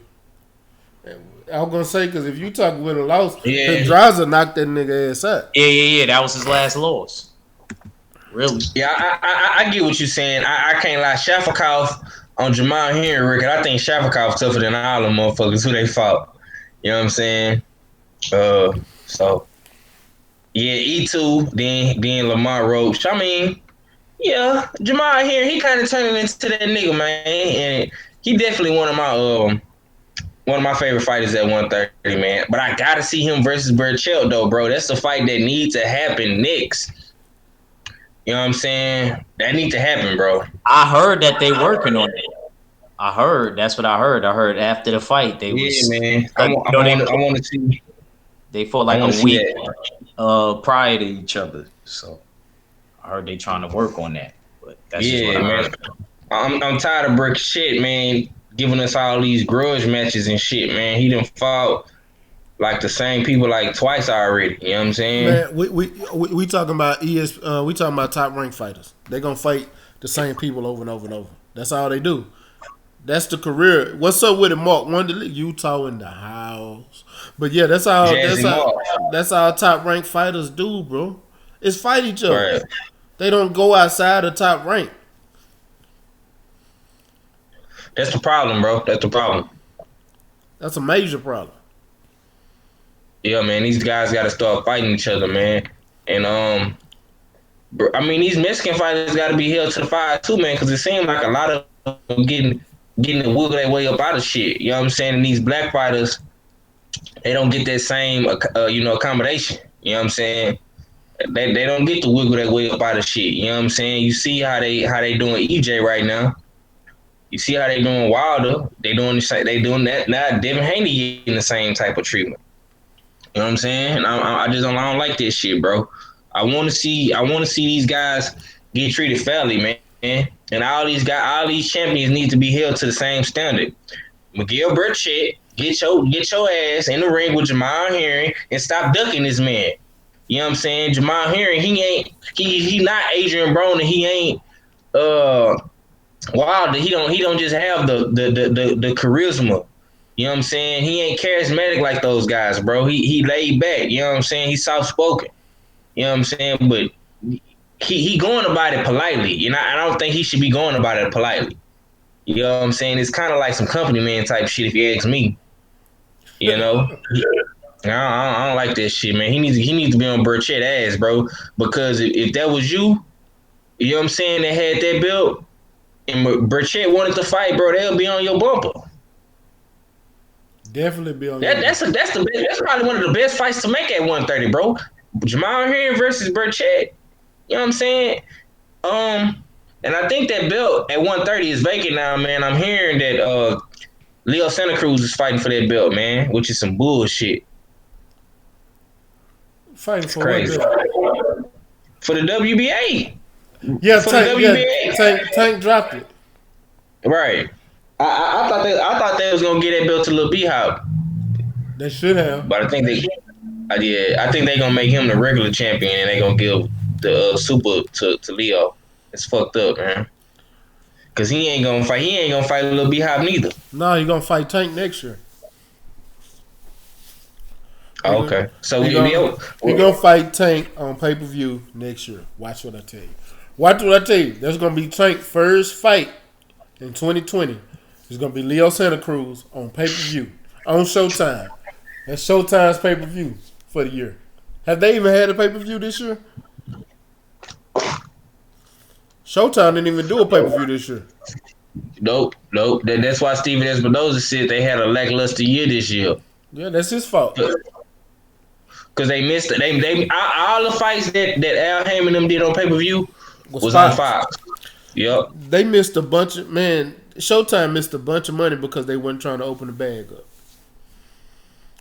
I was gonna say because if you talk win or loss, Pedraza knocked that nigga ass out. Yeah. That was his last loss. Really? Yeah, I get what you're saying. I can't lie. Shafikov on Jamal Herring record. I think Shafikov tougher than all them motherfuckers who they fought. You know what I'm saying? So yeah, E2, then Lamont Roach. I mean, yeah, Jamal here, he kind of turning into that nigga, man, and he definitely one of my favorite fighters at 130, man. But I gotta see him versus Burchell though, bro. That's the fight that needs to happen next. You know what I'm saying? That needs to happen, bro. I heard that they working on it. That's what I heard. I heard after the fight they was. Yeah, man. I want to see. They fought like a week prior to each other, so I heard they trying to work on that. But that's just what I heard. I'm tired of Brick shit, man. Giving us all these grudge matches and shit, man. He done fought like the same people like twice already. You know what I'm saying? Man, we talking about we talking about top ranked fighters. They gonna fight the same people over and over and over. That's all they do. That's the career. What's up with it, Mark Wonderly? Utah in the house. But yeah, that's how top ranked fighters do, bro. It's fight each other. Right. They don't go outside the top rank. That's the problem, bro. That's the problem. That's a major problem. Yeah, man. These guys got to start fighting each other, man. And I mean, these Mexican fighters got to be held to the fire too, man. Because it seems like a lot of them getting to wiggle their way up out of shit. You know what I'm saying? And these black fighters, they don't get that same, accommodation. You know what I'm saying? They don't get to wiggle their way up out of shit. You know what I'm saying? You see how they doing EJ right now. You see how they doing Wilder. They doing that now. Devin Haney getting the same type of treatment. You know what I'm saying? And I don't like this shit, bro. I want to see these guys get treated fairly, man. And all these champions need to be held to the same standard. Miguel Burchett, get your ass in the ring with Jamal Herring and stop ducking this man. You know what I'm saying? Jamal Herring, he not Adrian Broner, he ain't Wilder. He don't just have the charisma. You know what I'm saying? He ain't charismatic like those guys, bro. He laid back. You know what I'm saying? He's soft spoken. You know what I'm saying? But he going about it politely. And I don't think he should be going about it politely. You know what I'm saying? It's kind of like some company man type shit, if you ask me. You know? I don't like that shit, man. He needs to be on Burchett ass, bro. Because if that was you, you know what I'm saying, that had that belt, and Burchett wanted to fight, bro, they'll be on your bumper. Definitely be on. That's probably one of the best fights to make at 130, bro. Jamal Herring versus Burchett. You know what I'm saying? And I think that belt at 130 is vacant now, man. I'm hearing that Leo Santa Cruz is fighting for that belt, man, which is some bullshit. Fighting for crazy. What? For the WBA. Yeah, for Tank, the WBA. Yeah, Tank dropped it. Right. I thought they was gonna get that belt to Lil B-Hop. They should have. But I think they gonna make him the regular champion and they gonna give the super to Leo. It's fucked up, man. Cause he ain't gonna fight Lil B-Hop neither. No, he gonna fight Tank next year. Oh, okay. So he gonna fight Tank on pay-per-view next year. Watch what I tell you. Watch what I tell you. There's gonna be Tank's first fight in 2020. It's gonna be Leo Santa Cruz on pay-per-view on Showtime. That's Showtime's pay-per-view for the year. Have they even had a pay-per-view this year? Showtime didn't even do a pay-per-view this year. Nope. That's why Steven Espinosa said they had a lackluster year this year. Yeah, that's his fault. Because they missed it. They all the fights that Al Hammond them did on pay-per-view was on Fox. Yep. They missed a bunch of Showtime missed a bunch of money because they weren't trying to open the bag up.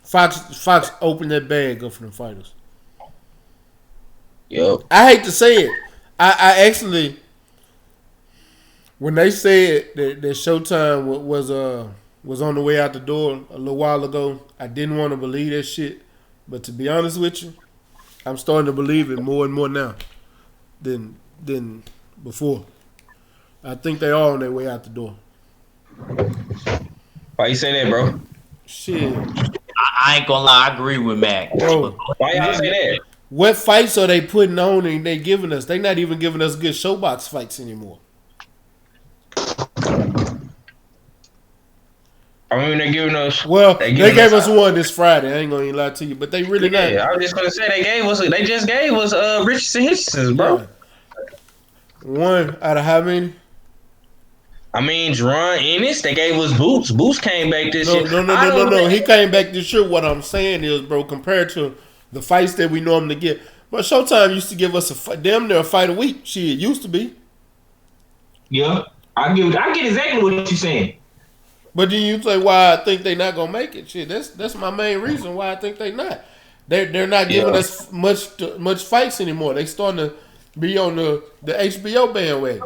Fox opened that bag up for them fighters. Yep. I hate to say it. I actually, when they said that Showtime was on the way out the door a little while ago, I didn't want to believe that shit. But to be honest with you, I'm starting to believe it more and more now than before. I think they are on their way out the door. Why you say that, bro? Shit. I ain't gonna lie, I agree with Mac. Bro, why y'all say that? What fights are they putting on and they giving us? They not even giving us good showbox fights anymore. I mean, they're giving us. Well, they gave us one this Friday. I ain't gonna even lie to you, but they really not. I was just gonna say they just gave us Richardson Hitchens, bro. Yeah. One out of how many? I mean, Jerron Ennis, they gave us Boots. Boots came back this year. No. He came back this year. What I'm saying is, bro, compared to the fights that we normally get, but Showtime used to give us damn near a fight a week. Shit, it used to be. Yeah, I get exactly what you're saying. But then you say why I think they not gonna make it. Shit, that's my main reason why I think they not. They're not giving us much fights anymore. They starting to be on the HBO bandwagon.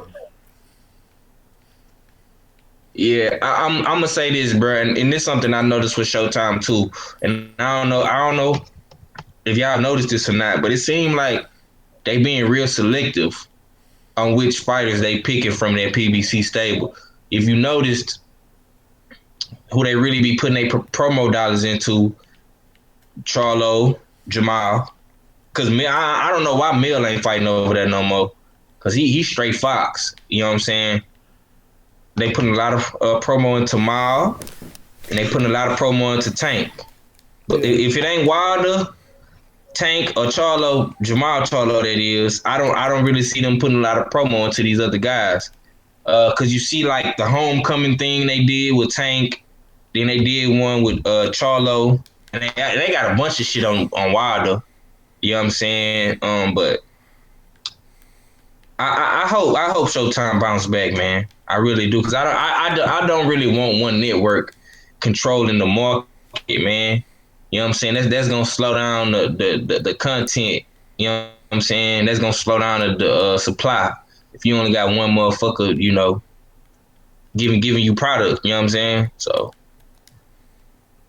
Yeah, I'm gonna say this, bro, and this is something I noticed with Showtime too. And I don't know if y'all noticed this or not, but it seemed like they being real selective on which fighters they picking from their PBC stable. If you noticed, who they really be putting their promo dollars into, Charlo, Jamal. Because I don't know why Mill ain't fighting over there no more. Because he's straight Fox. You know what I'm saying? They putting a lot of promo into Mal, and they putting a lot of promo into Tank. But if it ain't Wilder, Tank, or Charlo, Jamal Charlo that is, I don't really see them putting a lot of promo into these other guys. Because you see like the homecoming thing they did with Tank, then they did one with Charlo, and they got a bunch of shit on Wilder. You know what I'm saying? But I hope Showtime bounce back, man. I really do, because I don't really want one network controlling the market, man. You know what I'm saying? That's gonna slow down the content. You know what I'm saying? That's gonna slow down the supply. If you only got one motherfucker, giving you product, you know what I'm saying? So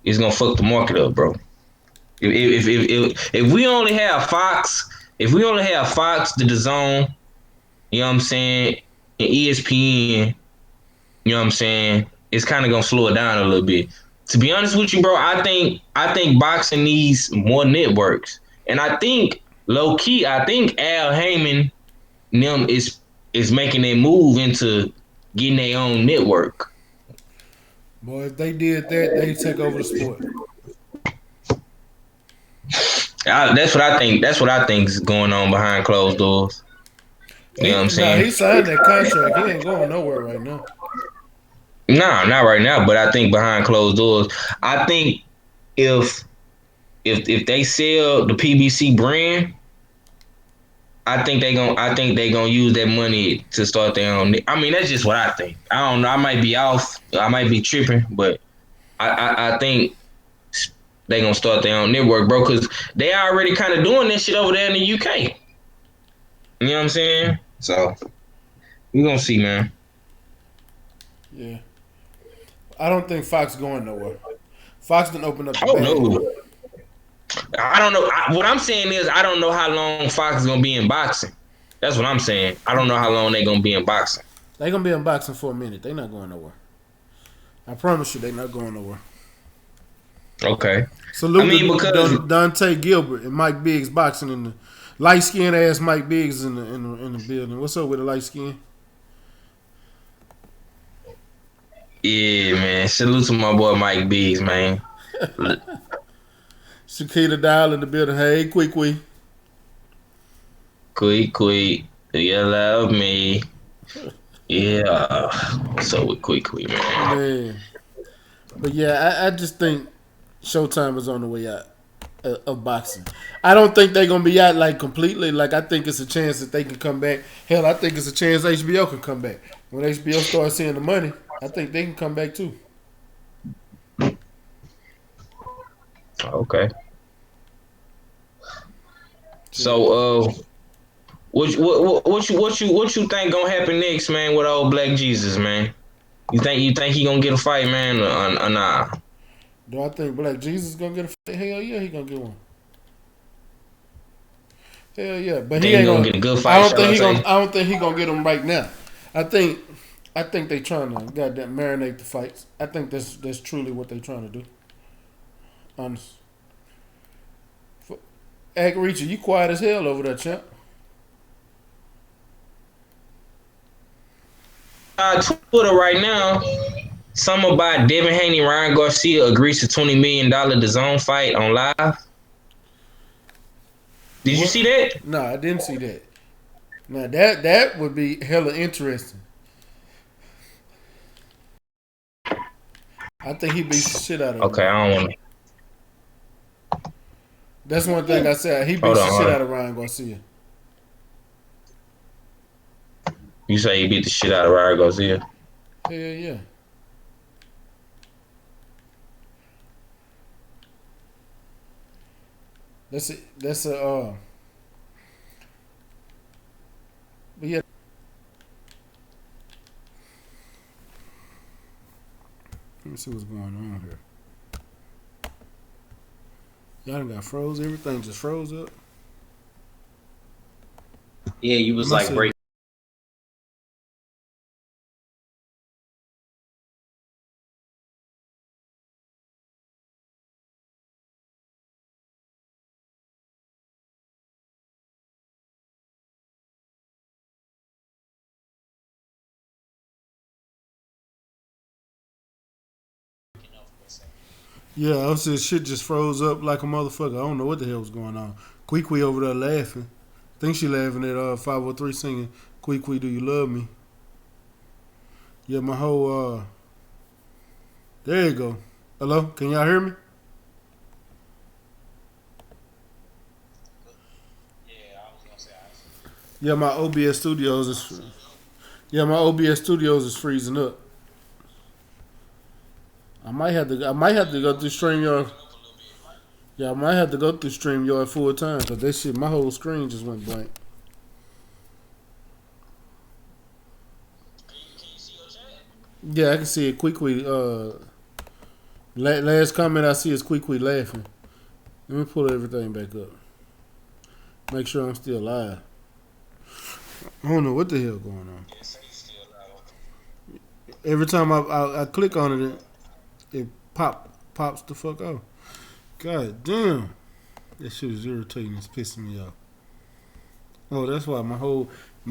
it's gonna fuck the market up, bro. If we only have Fox, the DAZN, you know what I'm saying, and ESPN, you know what I'm saying, it's kind of gonna slow it down a little bit. To be honest with you, bro, I think boxing needs more networks, and I think low key, I think Al Heyman them is making their move into getting their own network. Boy, if they did that, they take over the sport. That's what I think. That's what I think is going on behind closed doors. You know what I'm He saying? signed that contract. He ain't going nowhere right now. Nah, not right now. But I think behind closed doors, I think if if they sell the PBC brand, I think they gonna use that money to start their own. I mean, that's just what I think. I don't know. I might be off. I might be tripping, but I think they gonna start their own network, bro. Because they already kind of doing this shit over there in the UK. You know what I'm saying? So we gonna see, man. Yeah. I don't think Fox going nowhere. Fox didn't open up the Oh bag. no, I don't know. What I'm saying is, I don't know how long Fox is gonna be in boxing. That's what I'm saying. I don't know how long they gonna be in boxing. They gonna be in boxing for a minute. They not going nowhere. I promise you, they not going nowhere. Okay. Salute I mean, to because Dante Gilbert and Mike Biggs boxing in the light skinned ass Mike Biggs in the building. What's up with the light skin? yeah, man. Salute to my boy Mike Biggs, man. Shakita Dial in the building. Hey, quick. Quick, you love me. Yeah. So with quick, man. Man. But yeah, I just think Showtime is on the way out of boxing. I don't think they're gonna be out like completely. Like I think it's a chance that they can come back. Hell, I think it's a chance HBO can come back. When HBO starts seeing the money, I think they can come back too. Okay. So what you think gonna happen next, man, with old Black Jesus, man? You think he gonna get a fight, man, or nah? Do I think Black Jesus gonna get a fight? Hell yeah, he gonna get one. Hell yeah, but he Think ain't he gonna. get a good I fight, don't shall think I he say? gonna. I don't think he gonna get him right now. I think they trying to goddamn marinate the fights. I think that's truly what they trying to do. Honest. Ag Reacher, you quiet as hell over there, champ. Twitter right now, some about Devin Haney, Ryan Garcia agrees to $20 million DAZN fight on live. Did you see that? Nah, I didn't see that. Now that would be hella interesting. I think he beats the shit out of him. Okay, I don't want to. That's one thing I said. He beats the shit out of Ryan Garcia. You say he beat the shit out of Ryan Garcia? Hell yeah. That's a but yeah. Let me see what's going on here. Y'all done got froze. Everything just froze up. Yeah, you was Let me like see. break. Yeah, I was just shit just froze up like a motherfucker. I don't know what the hell was going on. Queequee over there laughing. Think she laughing at 503 singing Queequee, do you love me? Yeah, my whole there you go. Hello? Can y'all hear me? Yeah, my OBS Studios is freezing up. I might have to go through StreamYard. Yeah, I might have to go through StreamYard full time because that shit, my whole screen just went blank. Yeah, I can see it quickly. Last comment I see is quickly laughing. Let me pull everything back up. Make sure I'm still live. I don't know what the hell going on. Every time I click on it, it pops the fuck off. God damn. That shit is irritating. It's pissing me off. Oh, that's why my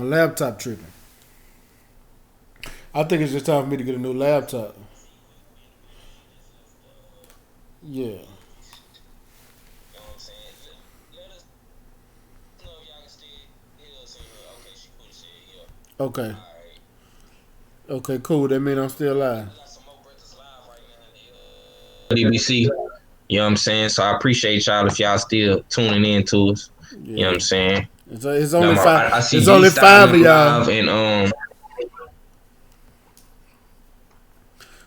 laptop tripping. I think it's just time for me to get a new laptop. Yeah. Okay. Okay, cool. That means I'm still live. DBC. You know what I'm saying? So I appreciate y'all if y'all still tuning in to us. Yeah. You know what I'm saying? It's only five. I see It's only five of y'all. And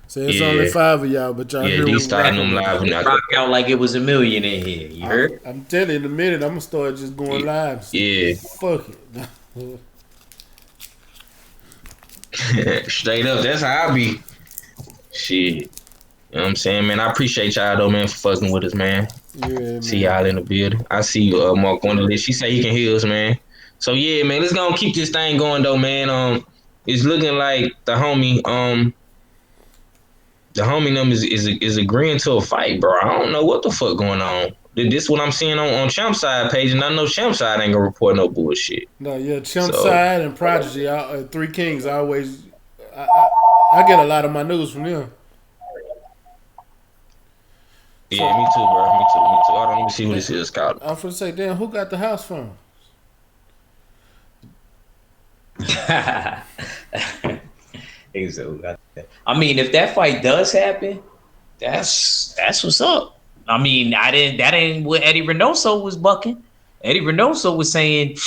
So it's only five of y'all, but y'all yeah, hear these me starting them rapping. live. Rock out like it was a million in here. You heard? I'm telling you, in a minute, I'm gonna start just going live. Yeah. Fuck it. Straight up, that's how I be. Shit. You know what I'm saying, man? I appreciate y'all though, man, for fucking with us, man. Yeah, man. See y'all in the building. I see you, Mark on the list. She say he can hear us, man. So yeah, man, let's go and keep this thing going though, man. It's looking like the homie number is agreeing to a fight, bro. I don't know what the fuck going on. This what I'm seeing on Champ's side page, and I know Champ's side ain't gonna report no bullshit. No, yeah, Chimp Side and Prodigy, Three Kings. I get a lot of my news from them. Yeah, me too, bro. Me too. Hold on, let me see who this is called. I'm finna say, damn, who got the house phone? I mean, if that fight does happen, that's what's up. I mean, that ain't what Eddie Reynoso was bucking. Eddie Reynoso was saying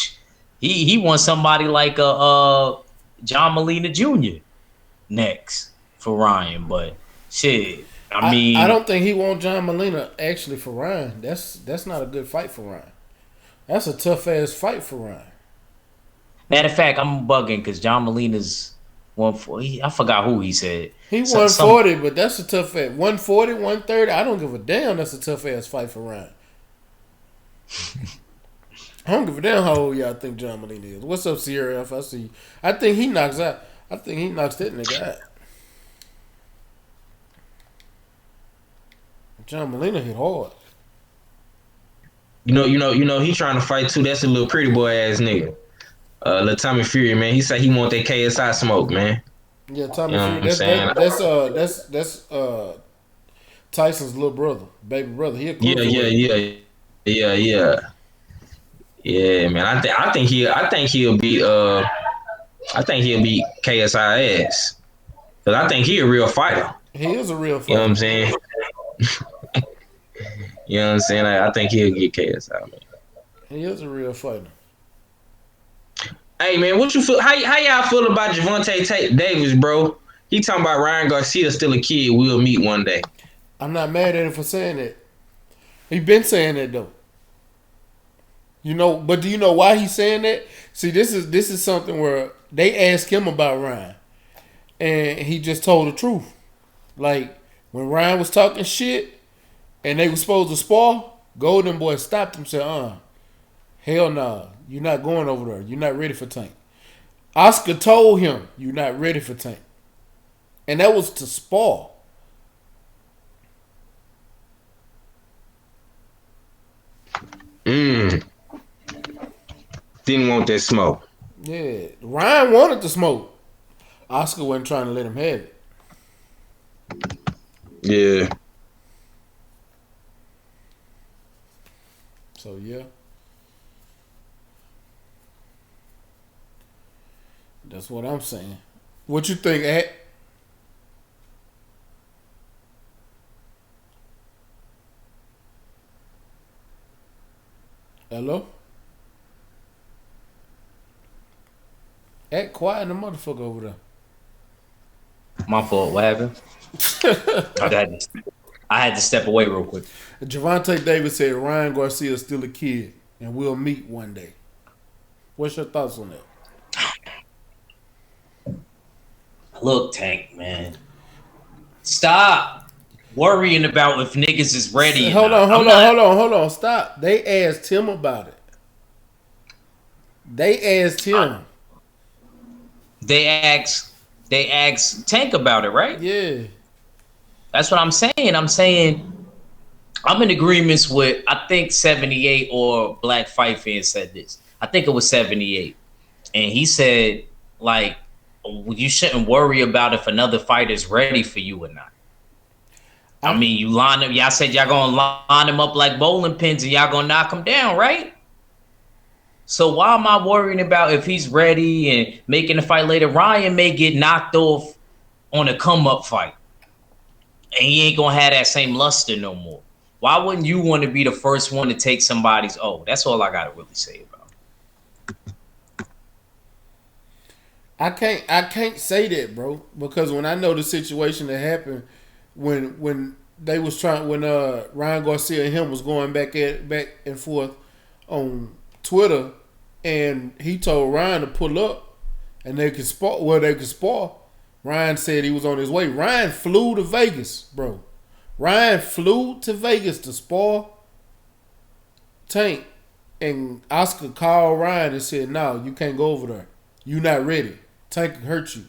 he wants somebody like a John Molina Jr. next for Ryan, but shit. I mean, I don't think he wants John Molina actually for Ryan. That's not a good fight for Ryan. That's a tough ass fight for Ryan. Matter of fact, I'm bugging because John Molina's 140. I forgot who he said. He 140, but that's a tough ass. 140, 130. I don't give a damn. That's a tough ass fight for Ryan. I don't give a damn how old y'all think John Molina is. What's up, Sierra? If I see you. I think he knocks out. I think he knocks that nigga out. John Molina hit hard. You know, he trying to fight too. That's a little pretty boy ass nigga. Little Tommy Fury, man. He said he want that KSI smoke, man. Yeah, Tommy You know Fury. That's Tyson's little brother, baby brother. He a Yeah, man. I think he'll beat KSI ass. Cause I think he a real fighter. He is a real fighter. You know what I'm saying? You know what I'm saying? I think he'll get KSI, man. He is a real fighter. Hey man, what you feel? How y'all feel about Gervonta Davis, bro? He talking about Ryan Garcia still a kid. We'll meet one day. I'm not mad at him for saying that. He been saying that though. You know, but do you know why he's saying that? See, this is something where they asked him about Ryan, and he just told the truth. Like when Ryan was talking shit, and they were supposed to spar, Golden Boy stopped him and said, hell nah. You're not going over there. You're not ready for Tank. Oscar told him, you're not ready for Tank. And that was to spar. Didn't want that smoke. Yeah. Ryan wanted the smoke. Oscar wasn't trying to let him have it. Yeah. So, yeah. That's what I'm saying. What you think, Ed? Hello? Act quiet in the motherfucker over there. My fault. What happened? I had to step away real quick. Javante Davis said Ryan Garcia is still a kid and we'll meet one day. What's your thoughts on that? Look, Tank, man. Stop worrying about if niggas is ready. Hold on. Stop. They asked him about it. They asked him. They asked Tank about it, right? Yeah. That's what I'm saying. I'm saying I'm in agreements with, I think 78 or Black Fight Fan said this. I think it was 78. And he said, like, you shouldn't worry about if another fighter's ready for you or not. I mean, you line up, y'all said y'all gonna line them up like bowling pins and y'all gonna knock them down, right? So why am I worrying about if he's ready and making the fight later? Ryan may get knocked off on a come-up fight. And he ain't gonna have that same luster no more. Why wouldn't you want to be the first one to take somebody's That's all I gotta really say about it. I can't say that, bro, because when I know the situation that happened when they was trying when Ryan Garcia and him was going back and forth on Twitter, and he told Ryan to pull up and they could spar. Ryan said he was on his way. Ryan flew to Vegas, bro. Ryan flew to Vegas to spar Tank, and Oscar called Ryan and said, "No, you can't go over there. You're not ready. Tank can hurt you."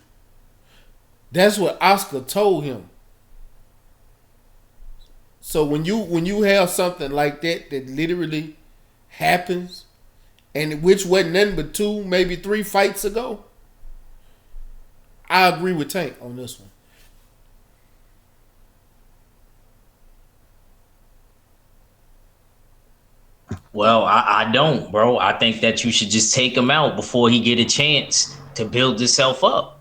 That's what Oscar told him. So when you have something like that literally happens, and which wasn't nothing but 2, maybe 3 fights ago, I agree with Tank on this one. Well, I don't, bro. I think that you should just take him out before he get a chance to build himself up.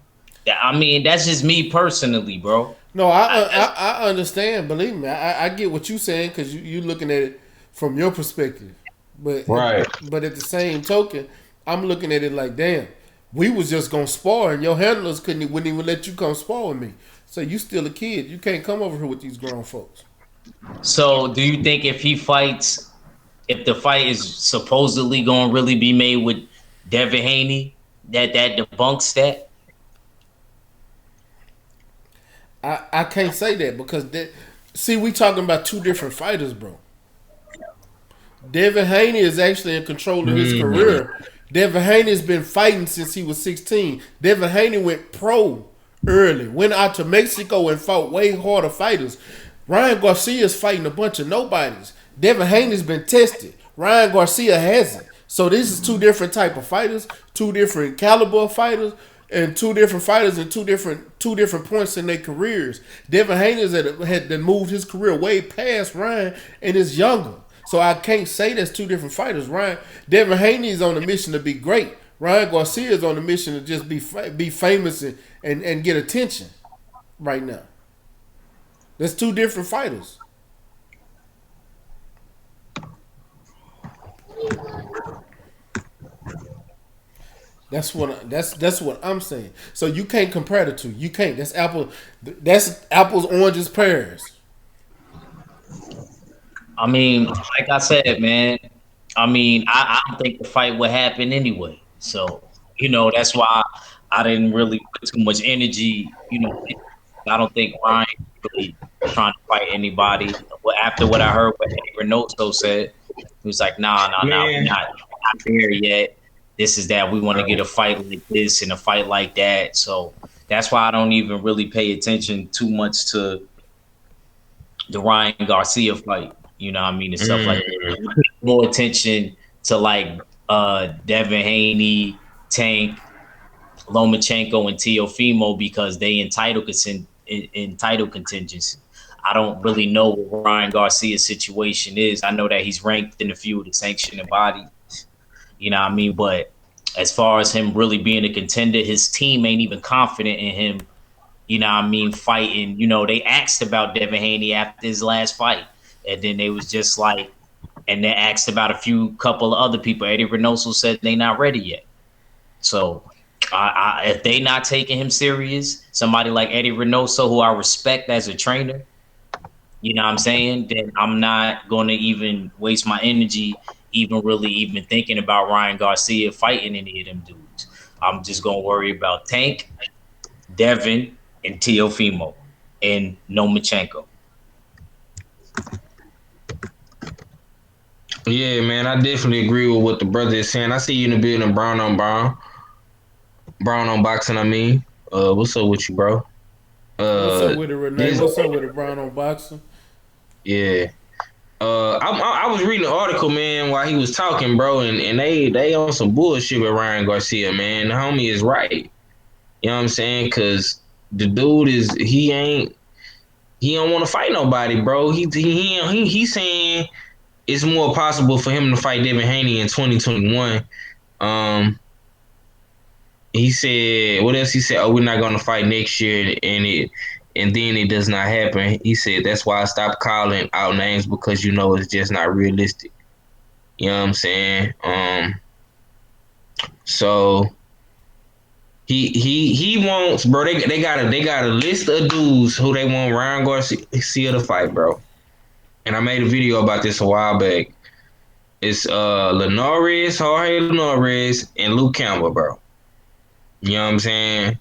I mean, that's just me personally, bro. No, I understand. Believe me, I get what you're saying because you looking at it from your perspective. But Right. But at the same token, I'm looking at it like, damn, we was just gonna spar, and your handlers wouldn't even let you come spar with me. So you still a kid. You can't come over here with these grown folks. So do you think if the fight is supposedly going to really be made with Devin Haney, that debunks that? I can't say that because we talking about 2 different fighters, bro. Devin Haney is actually in control of his career. Devin Haney's been fighting since he was 16. Devin Haney went pro early, went out to Mexico and fought way harder fighters. Ryan Garcia is fighting a bunch of nobodies. Devin Haney's been tested. Ryan Garcia hasn't. So this is 2 different type of fighters, 2 different caliber of fighters, and 2 different fighters in two different points in their careers. Devin Haney had moved his career way past Ryan and is younger. So I can't say that's 2 different fighters. Devin Haney is on a mission to be great. Ryan Garcia is on a mission to just be famous and get attention right now. That's 2 different fighters. That's what I'm saying. So you can't compare the 2. You can't. That's apples, oranges, pears. I mean, like I said, man, I mean, I don't think the fight would happen anyway. So, that's why I didn't really put too much energy, I don't think Ryan really trying to fight anybody. After what I heard what Eddie Reynoso said, he was like, nah, we're not there yet. This is that. We want to get a fight like this and a fight like that. So that's why I don't even really pay attention too much to the Ryan Garcia fight. You know what I mean? And stuff like that. More attention to like Devin Haney, Tank, Lomachenko, and Teofimo because they in title contingency. I don't really know what Ryan Garcia's situation is. I know that he's ranked in a few of the sanctioning bodies. You know what I mean? But as far as him really being a contender, his team ain't even confident in him, fighting. They asked about Devin Haney after his last fight. And then they was just like, and they asked about a couple of other people. Eddie Reynoso said they not ready yet. So if they not taking him serious, somebody like Eddie Reynoso, who I respect as a trainer, you know what I'm saying, then I'm not gonna even waste my energy even really even thinking about Ryan Garcia fighting any of them dudes. I'm just gonna worry about Tank, Devin, and Teofimo and Nomachenko. Yeah, man, I definitely agree with what the brother is saying. I see you in the building, Brown on Brown. Brown on boxing, I mean. What's up with you, bro? What's up Uh, with it, Renee? this, What's up with it, Brown on boxing? yeah. I was reading an article, man, while he was talking, bro, and they on some bullshit with Ryan Garcia, man. The homie is right. You know what I'm saying? Cause the dude he don't want to fight nobody, bro. He's saying it's more possible for him to fight Devin Haney in 2021. Um, he said, what else he said? Oh, we're not gonna fight next year, and then it does not happen. He said that's why I stopped calling out names because it's just not realistic. You know what I'm saying? So he wants, bro. They got a list of dudes who they want Ryan Garcia to fight, bro. And I made a video about this a while back. It's Jorge Linares, and Luke Campbell, bro. You know what I'm saying?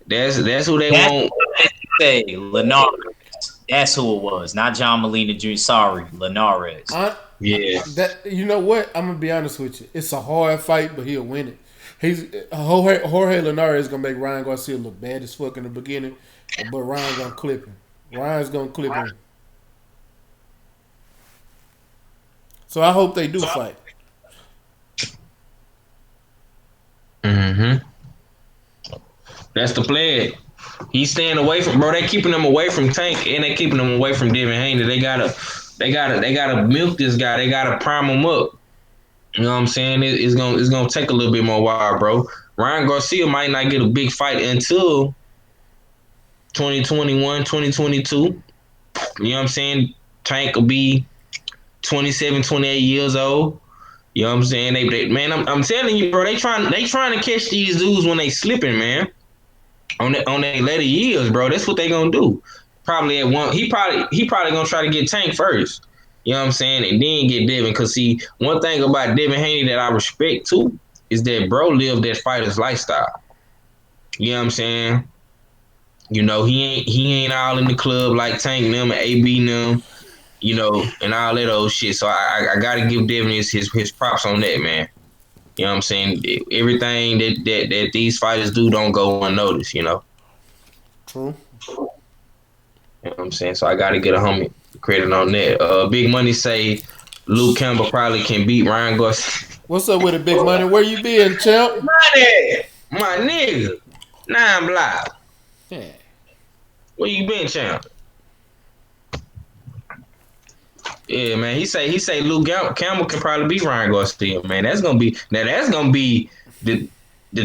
That's who they That's want. what I say, Linares. That's who it was, not John Molina Jr. Sorry, Linares. I Yeah. that you know what? I'm gonna be honest with you. It's a hard fight, but he'll win it. Jorge Linares is gonna make Ryan Garcia look bad as fuck in the beginning, but Ryan gonna clip him. Ryan's gonna clip him. So I hope they do fight. Mm-hmm. That's the plan. He's staying away from, bro. They keeping him away from Tank, and they keeping him away from Devin Haney. They gotta milk this guy. They gotta prime him up. You know what I'm saying? It's gonna take a little bit more while, bro. Ryan Garcia might not get a big fight until 2021, 2022. You know what I'm saying? Tank will be 27, 28 years old. You know what I'm saying? Man, I'm telling you, bro. They trying to catch these dudes when they slipping, man. On their later years, bro. That's what they gonna do. Probably at one. He probably gonna try to get Tank first. You know what I'm saying? And then get Devin. Cause see, one thing about Devin Haney that I respect too is that bro lived that fighter's lifestyle. You know what I'm saying? He ain't all in the club like Tank and them and AB and them, and all that old shit. So I gotta give Devin his props on that, man. You know what I'm saying? Everything that these fighters do don't go unnoticed. True. You know what I'm saying? So I gotta get a homie credit on that. Big Money say Luke Campbell probably can beat Ryan Garcia. What's up with it, Big Money? Where you been, champ? Money, my nigga. 9 Block. Yeah. Where you been, champ? Yeah, man. He say Luke Campbell can probably beat Ryan Garcia, man. That's gonna be the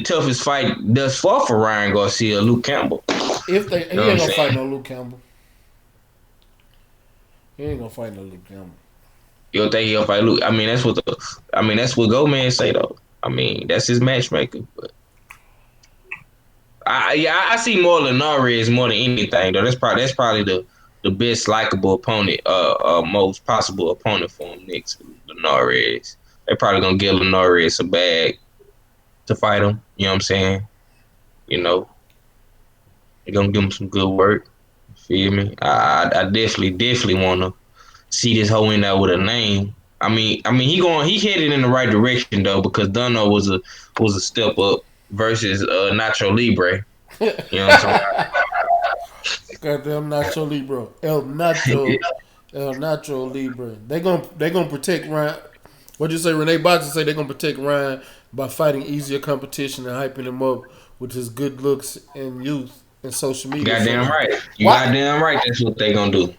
toughest fight thus far for Ryan Garcia, Luke Campbell. If they, You know he what ain't I'm gonna fight saying? no Luke Campbell. He ain't gonna fight no Luke Campbell. You don't think he'll fight Luke? That's what Gomez say though. I mean, that's his matchmaker. But I see more Linares more than anything though. That's probably the best likable opponent, most possible opponent for him next to Linares. They probably gonna give Linares a bag to fight him. You know what I'm saying? You know, they're gonna give him some good work. Feel me? I definitely wanna see this hoe in there with a name. He headed in the right direction though because Dunno was a step up versus Nacho Libre. You know what I'm Goddamn Nacho Libre. El Nacho Libre. They gonna protect Ryan. What'd you say? Renee Boxer say they're gonna protect Ryan by fighting easier competition and hyping him up with his good looks and youth and social media. Goddamn So, right. You why? goddamn right. That's what they gonna do.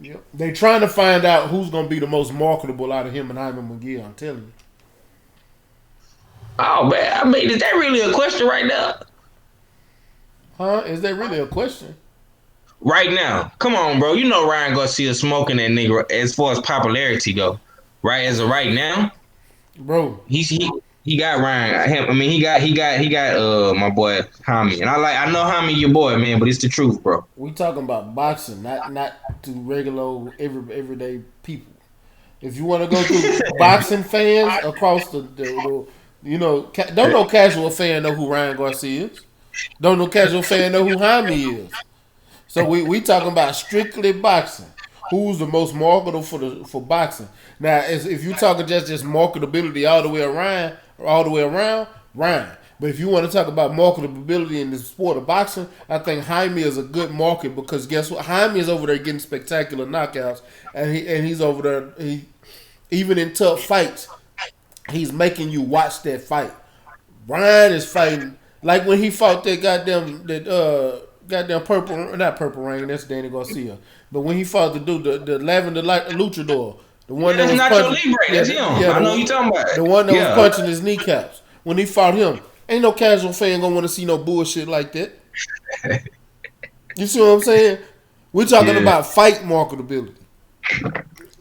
Yep. They trying to find out who's gonna be the most marketable out of him and Hyman McGill. I'm telling you. Oh man, is that really a question right now? Huh? Is that really a question? Right now, come on, bro. You know Ryan Garcia smoking that nigga as far as popularity go. Right as of right now, Bro, he's he He got Ryan. I mean, he got my boy Hami, and I know Hami your boy, man, but it's the truth, bro. We talking about boxing, not to regular everyday people. If you want to go through boxing fans across the don't no casual fan know who Ryan Garcia is. Don't no casual fan know who Jaime is. So we talking about strictly boxing. Who's the most marketable for boxing? Now, if you talking just marketability all the way around, Ryan. But if you want to talk about marketability in the sport of boxing, I think Jaime is a good market because guess what? Jaime is over there getting spectacular knockouts, and he's over there. Even in tough fights, he's making you watch that fight. Ryan is fighting like when he fought goddamn purple, not purple rain. That's Danny Garcia. But when he fought the lavender like luchador, the one Yeah, that that's was not your punching, Libre. That's him. I know you talking about. the one that was Yeah. punching his kneecaps. When he fought him, ain't no casual fan gonna want to see no bullshit like that. You see what I'm saying? We're talking about fight marketability.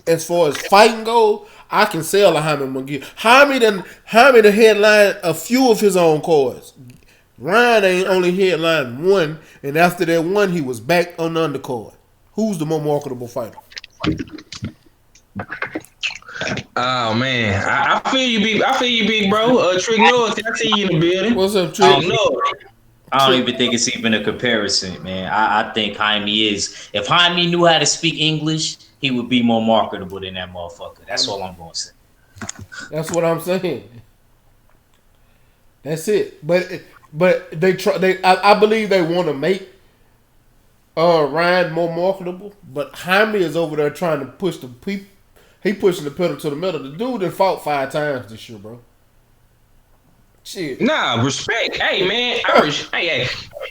As far as fighting goes, I can sell a Jaime McGill. Jaime the headline a few of his own cards. Ryan ain't only headline one, and after that one, he was back on the undercard. Who's the more marketable fighter? Oh man, I feel you, big. I feel you, big bro. Trick North, I see you in the building. What's up, I Trick? don't, I don't even think it's even a comparison, man. I think Jaime is. If Jaime knew how to speak English, he would be more marketable than that motherfucker. That's all I'm going to say. That's what I'm saying. That's it. But they try. I believe they want to make Ryan more marketable. But Jaime is over there trying to push the people. He pushing the pedal to the metal. The dude that fought 5 times this year, bro. Shit. Nah, respect. Hey man,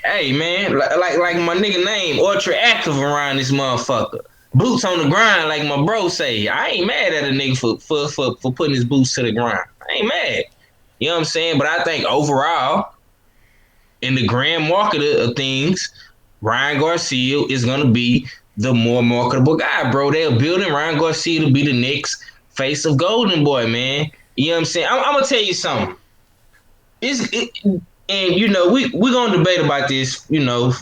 hey man. Like my nigga name, ultra active around this motherfucker. Boots on the grind, like my bro say. I ain't mad at a nigga for putting his boots to the grind. I ain't mad. You know what I'm saying? But I think overall, in the grand market of things, Ryan Garcia is gonna be the more marketable guy, bro. They're building Ryan Garcia to be the next face of Golden Boy, man. You know what I'm saying? I'm gonna tell you something. And you know, we're gonna debate about this, you know,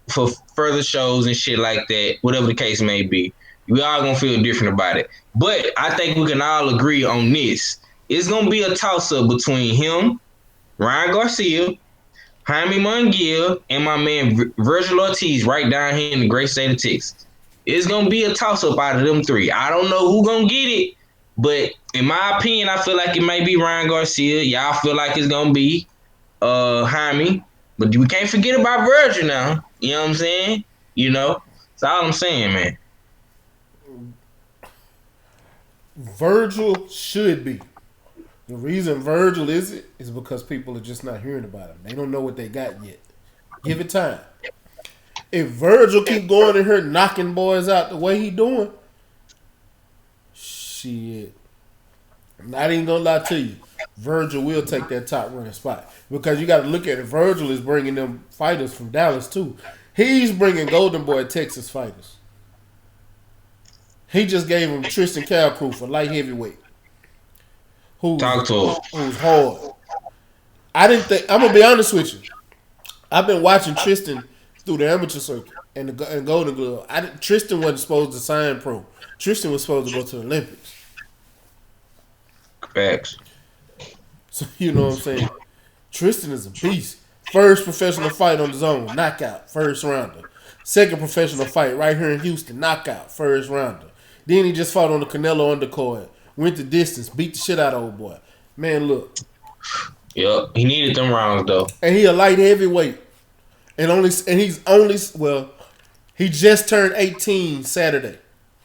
for further shows and shit like that, whatever the case may be. We all gonna feel different about it. But I think we can all agree on this. It's gonna be a toss-up between him, Ryan Garcia, Jaime Munguia, and my man Virgil Ortiz right down here in the great state of Texas. It's gonna be a toss-up out of them 3. I don't know who gonna get it, but in my opinion, I feel like it may be Ryan Garcia. Y'all feel like it's gonna be Jaime. But we can't forget about Virgil now. You know what I'm saying? You know? That's all I'm saying, man. Virgil should be. The reason Virgil is because people are just not hearing about him. They don't know what they got yet. Give it time. If Virgil keep going in here knocking boys out the way he doing, shit. I'm not even gonna lie to you. Virgil will take that top running spot because you got to look at it. Virgil is bringing them fighters from Dallas too. He's bringing Golden Boy Texas fighters. He just gave him Tristan Calcrew for light heavyweight. Who's hard. I didn't think. I'm gonna be honest with you. I've been watching Tristan through the amateur circuit and the Golden Glove. Tristan wasn't supposed to sign pro. Tristan was supposed to go to the Olympics. Facts. So you know what I'm saying. Tristan is a beast. First professional fight on the zone, knockout, first rounder. Second professional fight right here in Houston, knockout, first rounder. Then he just fought on the Canelo undercard. Went the distance, beat the shit out of old boy. Man, look. Yep, he needed them rounds though. And he a light heavyweight. He just turned 18 Saturday.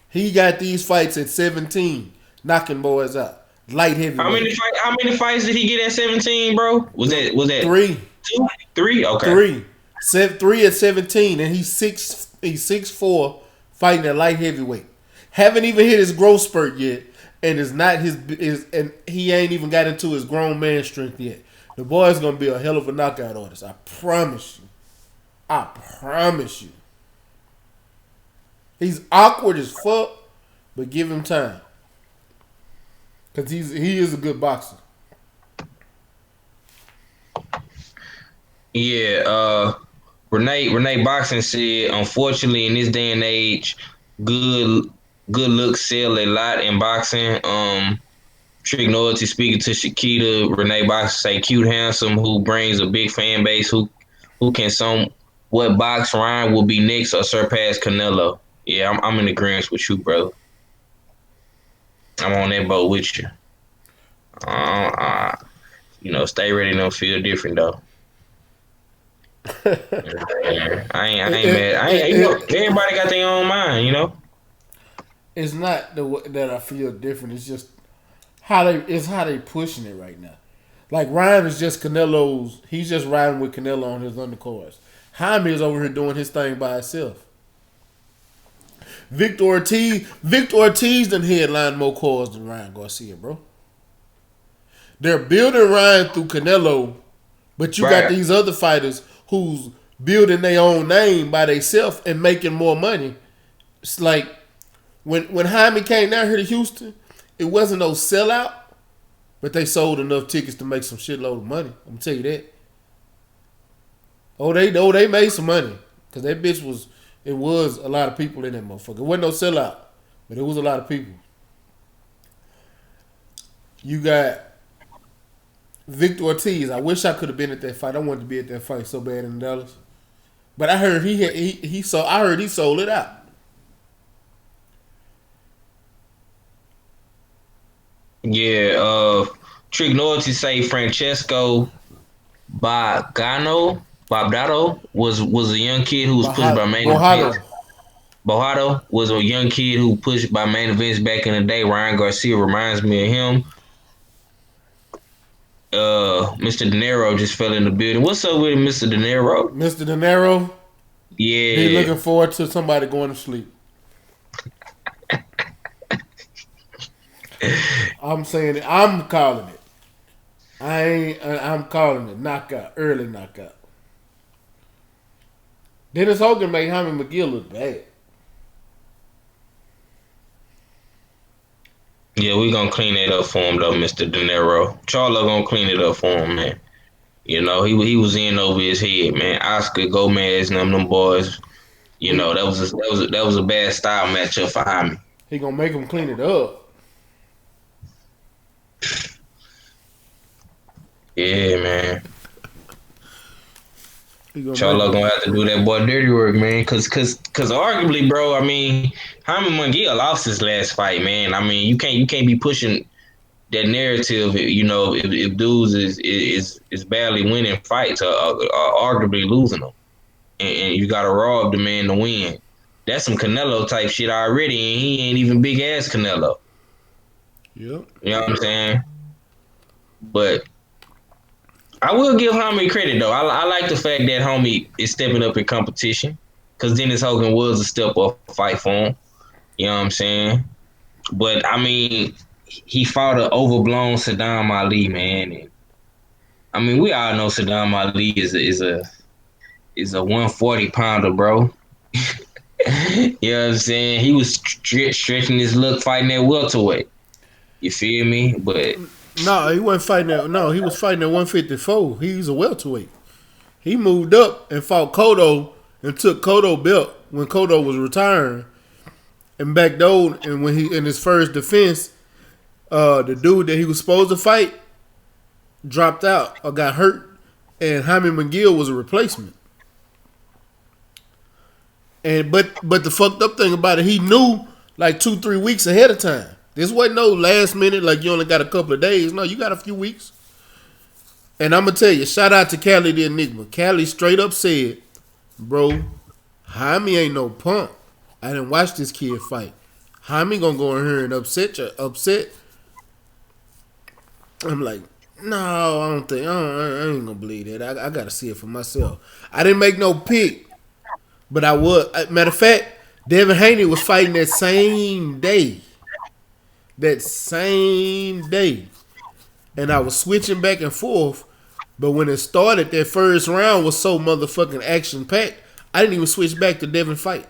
He got these fights at 17, knocking boys out. Light heavyweight. How many fights did he get at 17, bro? Was that 3? 2? 3? Okay. 3. 3 at 17, and he's 6'4", fighting at light heavyweight. Haven't even hit his growth spurt yet, and and he ain't even got into his grown man strength yet. The boy's gonna be a hell of a knockout artist. I promise you. I promise you. He's awkward as fuck, but give him time. Because he is a good boxer. Yeah, Renee Boxing said, unfortunately, in this day and age, good good looks sell a lot in boxing. Trick Noity speaking to Shakita, Renee Boxing say cute, handsome, who brings a big fan base, who can what box Ryan will be next or surpass Canelo. Yeah, I'm in agreement with you, brother. I'm on that boat with you. Uh, stay ready. Don't feel different though. Yeah, I It, ain't mad. it, it, Everybody got their own mind. it's not that I feel different. It's just how they pushing it right now. Like Ryan is just Canelo's. He's just riding with Canelo on his undercards. Jaime is over here doing his thing by himself. Victor Ortiz done headlined more cards than Ryan Garcia, bro. They're building Ryan through Canelo, but you got Right. these other fighters who's building their own name by themselves and making more money. It's like when Jaime came down here to Houston, it wasn't no sellout, but they sold enough tickets to make some shitload of money. I'm gonna tell you that. They made some money because that bitch was a lot of people in that motherfucker. It wasn't no sellout, but it was a lot of people. You got Victor Ortiz. I wish I could have been at that fight. I wanted to be at that fight so bad in Dallas, but I heard I heard he sold it out. Yeah. Trick Noity say Francesco Bobdato was a young kid who was pushed by main events. Bojado. Bojado was a young kid who pushed by main events back in the day. Ryan Garcia reminds me of him. Mr. De Niro just fell in the building. What's up with Mr. De Niro? Mr. De Niro, be Yeah. looking forward to somebody going to sleep. I'm saying it. I'm calling it. I'm calling it knockout, early knockout. Dennis Hogan made Jaime McGill look bad. Yeah, we gonna clean it up for him though, Mr. De Niro. Charlo gonna clean it up for him, man. He was in over his head, man. Oscar Gomez and them boys. That was a bad style matchup for Jaime. He gonna make him clean it up. Yeah, man. He gonna Charlo make him. gonna have to do that boy dirty work, man. Cause arguably, bro, I mean, Jaime Munguia lost his last fight, man. I mean, you can't be pushing that narrative. If dudes is badly winning fights or arguably losing them, and you gotta rob the man to win. That's some Canelo type shit already, and he ain't even big ass Canelo. Yep. You know what I'm saying? But I will give Jaime credit though. I like the fact that homie is stepping up in competition, because Dennis Hogan was a step up fight for him. You know what I'm saying? But I mean, he fought an overblown Saddam Ali, man. And, I mean, we all know Saddam Ali is a 140 pounder, bro. You know what I'm saying? He was stretching his look fighting at welterweight. You feel me? But No, he wasn't fighting that. No, he was fighting at 154. He's a welterweight. He moved up and fought Cotto and took Cotto belt when Cotto was retiring. And backdoored, and when he in his first defense, the dude that he was supposed to fight dropped out or got hurt, and Jaime McGill was a replacement. And but the fucked up thing about it, he knew like 2-3 weeks ahead of time. This wasn't no last minute, like you only got a couple of days. No, you got a few weeks. And I'm gonna tell you, shout out to Cali the Enigma. Cali straight up said, bro, Jaime ain't no punk. I didn't watch this kid fight. Jaime gonna go in here and upset. I'm like, no, I ain't gonna believe that. I gotta see it for myself. I didn't make no pick, but I would. Matter of fact, Devin Haney was fighting that same day. And I was switching back and forth. But when it started, that first round was so motherfucking action packed. I didn't even switch back to Devin fight.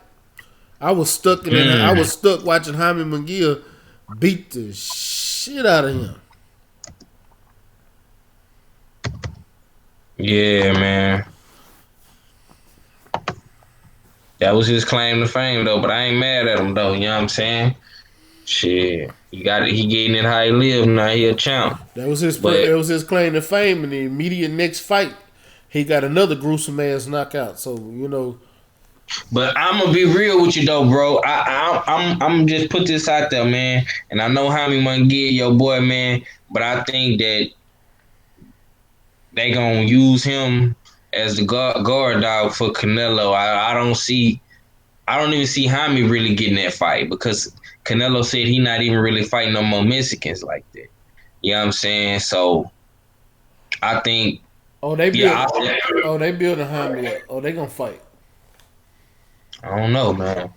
I was stuck in it. I was stuck watching Jaime McGill beat the shit out of him. Yeah, man. That was his claim to fame though, but I ain't mad at him though. You know what I'm saying? Shit, he got it. He getting it how he live now. He a champ. That was his But claim to fame. In the immediate next fight, he got another gruesome ass knockout. So I'm gonna be real with you though, bro. I'm just put this out there, man. And I know how many money give your boy, man. But I think that they gonna use him as the guard dog for Canelo. I don't even see Jaime really getting that fight because Canelo said he not even really fighting no more Mexicans like that. You know what I'm saying? So I think they yeah, building Jaime up. Oh, they gonna fight. I don't know, man.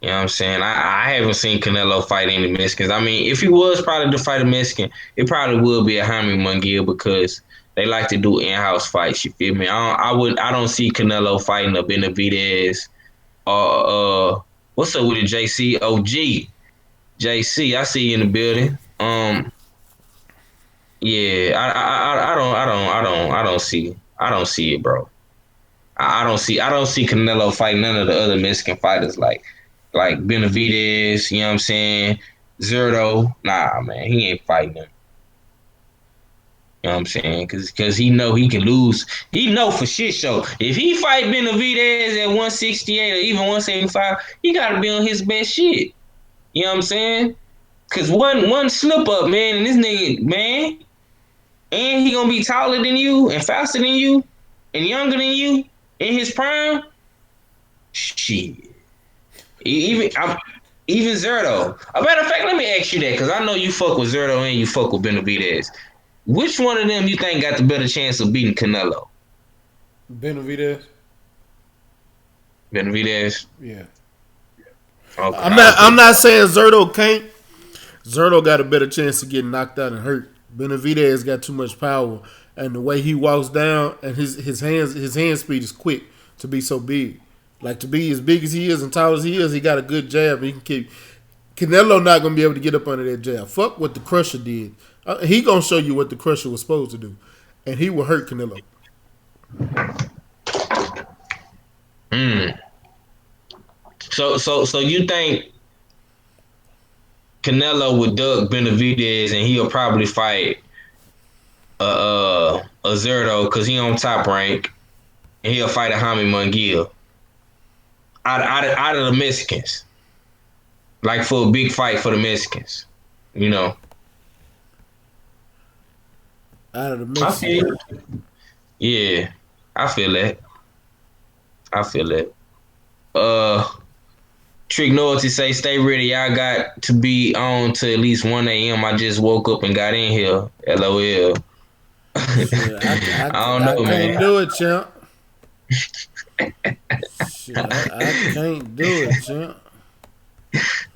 You know what I'm saying? I haven't seen Canelo fight any Mexicans. I mean, if he was probably to fight a Mexican, it probably would be a Jaime Munguia because they like to do in-house fights. You feel me? I don't see Canelo fighting a Benavidez or what's up with the JC? OG. JC, I see you in the building. Yeah, I don't see it, bro. I don't see Canelo fighting none of the other Mexican fighters like Benavidez, you know what I'm saying? Zerto. Nah, man, he ain't fighting them. You know what I'm saying? Cause he know he can lose. He know for shit show. If he fight Benavidez at 168 or even 175, he gotta be on his best shit. You know what I'm saying? Cause one slip up, man, and this nigga, man, and he gonna be taller than you and faster than you and younger than you in his prime. Shit. Even Zerto. A matter of fact, let me ask you that because I know you fuck with Zerto and you fuck with Benavidez. Which one of them you think got the better chance of beating Canelo? Benavidez. Benavidez. Yeah. Okay. I'm not saying Zerto can't. Zerto got a better chance of getting knocked out and hurt. Benavidez got too much power, and the way he walks down and his hand speed is quick to be so big. Like to be as big as he is and tall as he is, he got a good jab. And he can keep. Canelo not gonna be able to get up under that jab. Fuck what the Crusher did. He gonna show you what the Crusher was supposed to do, and he will hurt Canelo. So you think Canelo would duck Benavidez and he'll probably fight a Zerto because he on top rank and he'll fight a Jaime Munguia out of the Mexicans, like for a big fight for the Mexicans, you know. Out of the Mexicans. Yeah, I feel that. Trick Noity say, stay ready. Y'all got to be on to at least 1 a.m. I just woke up and got in here. LOL. I don't know, I man. can't do it, champ. Shit, I can't do it, champ.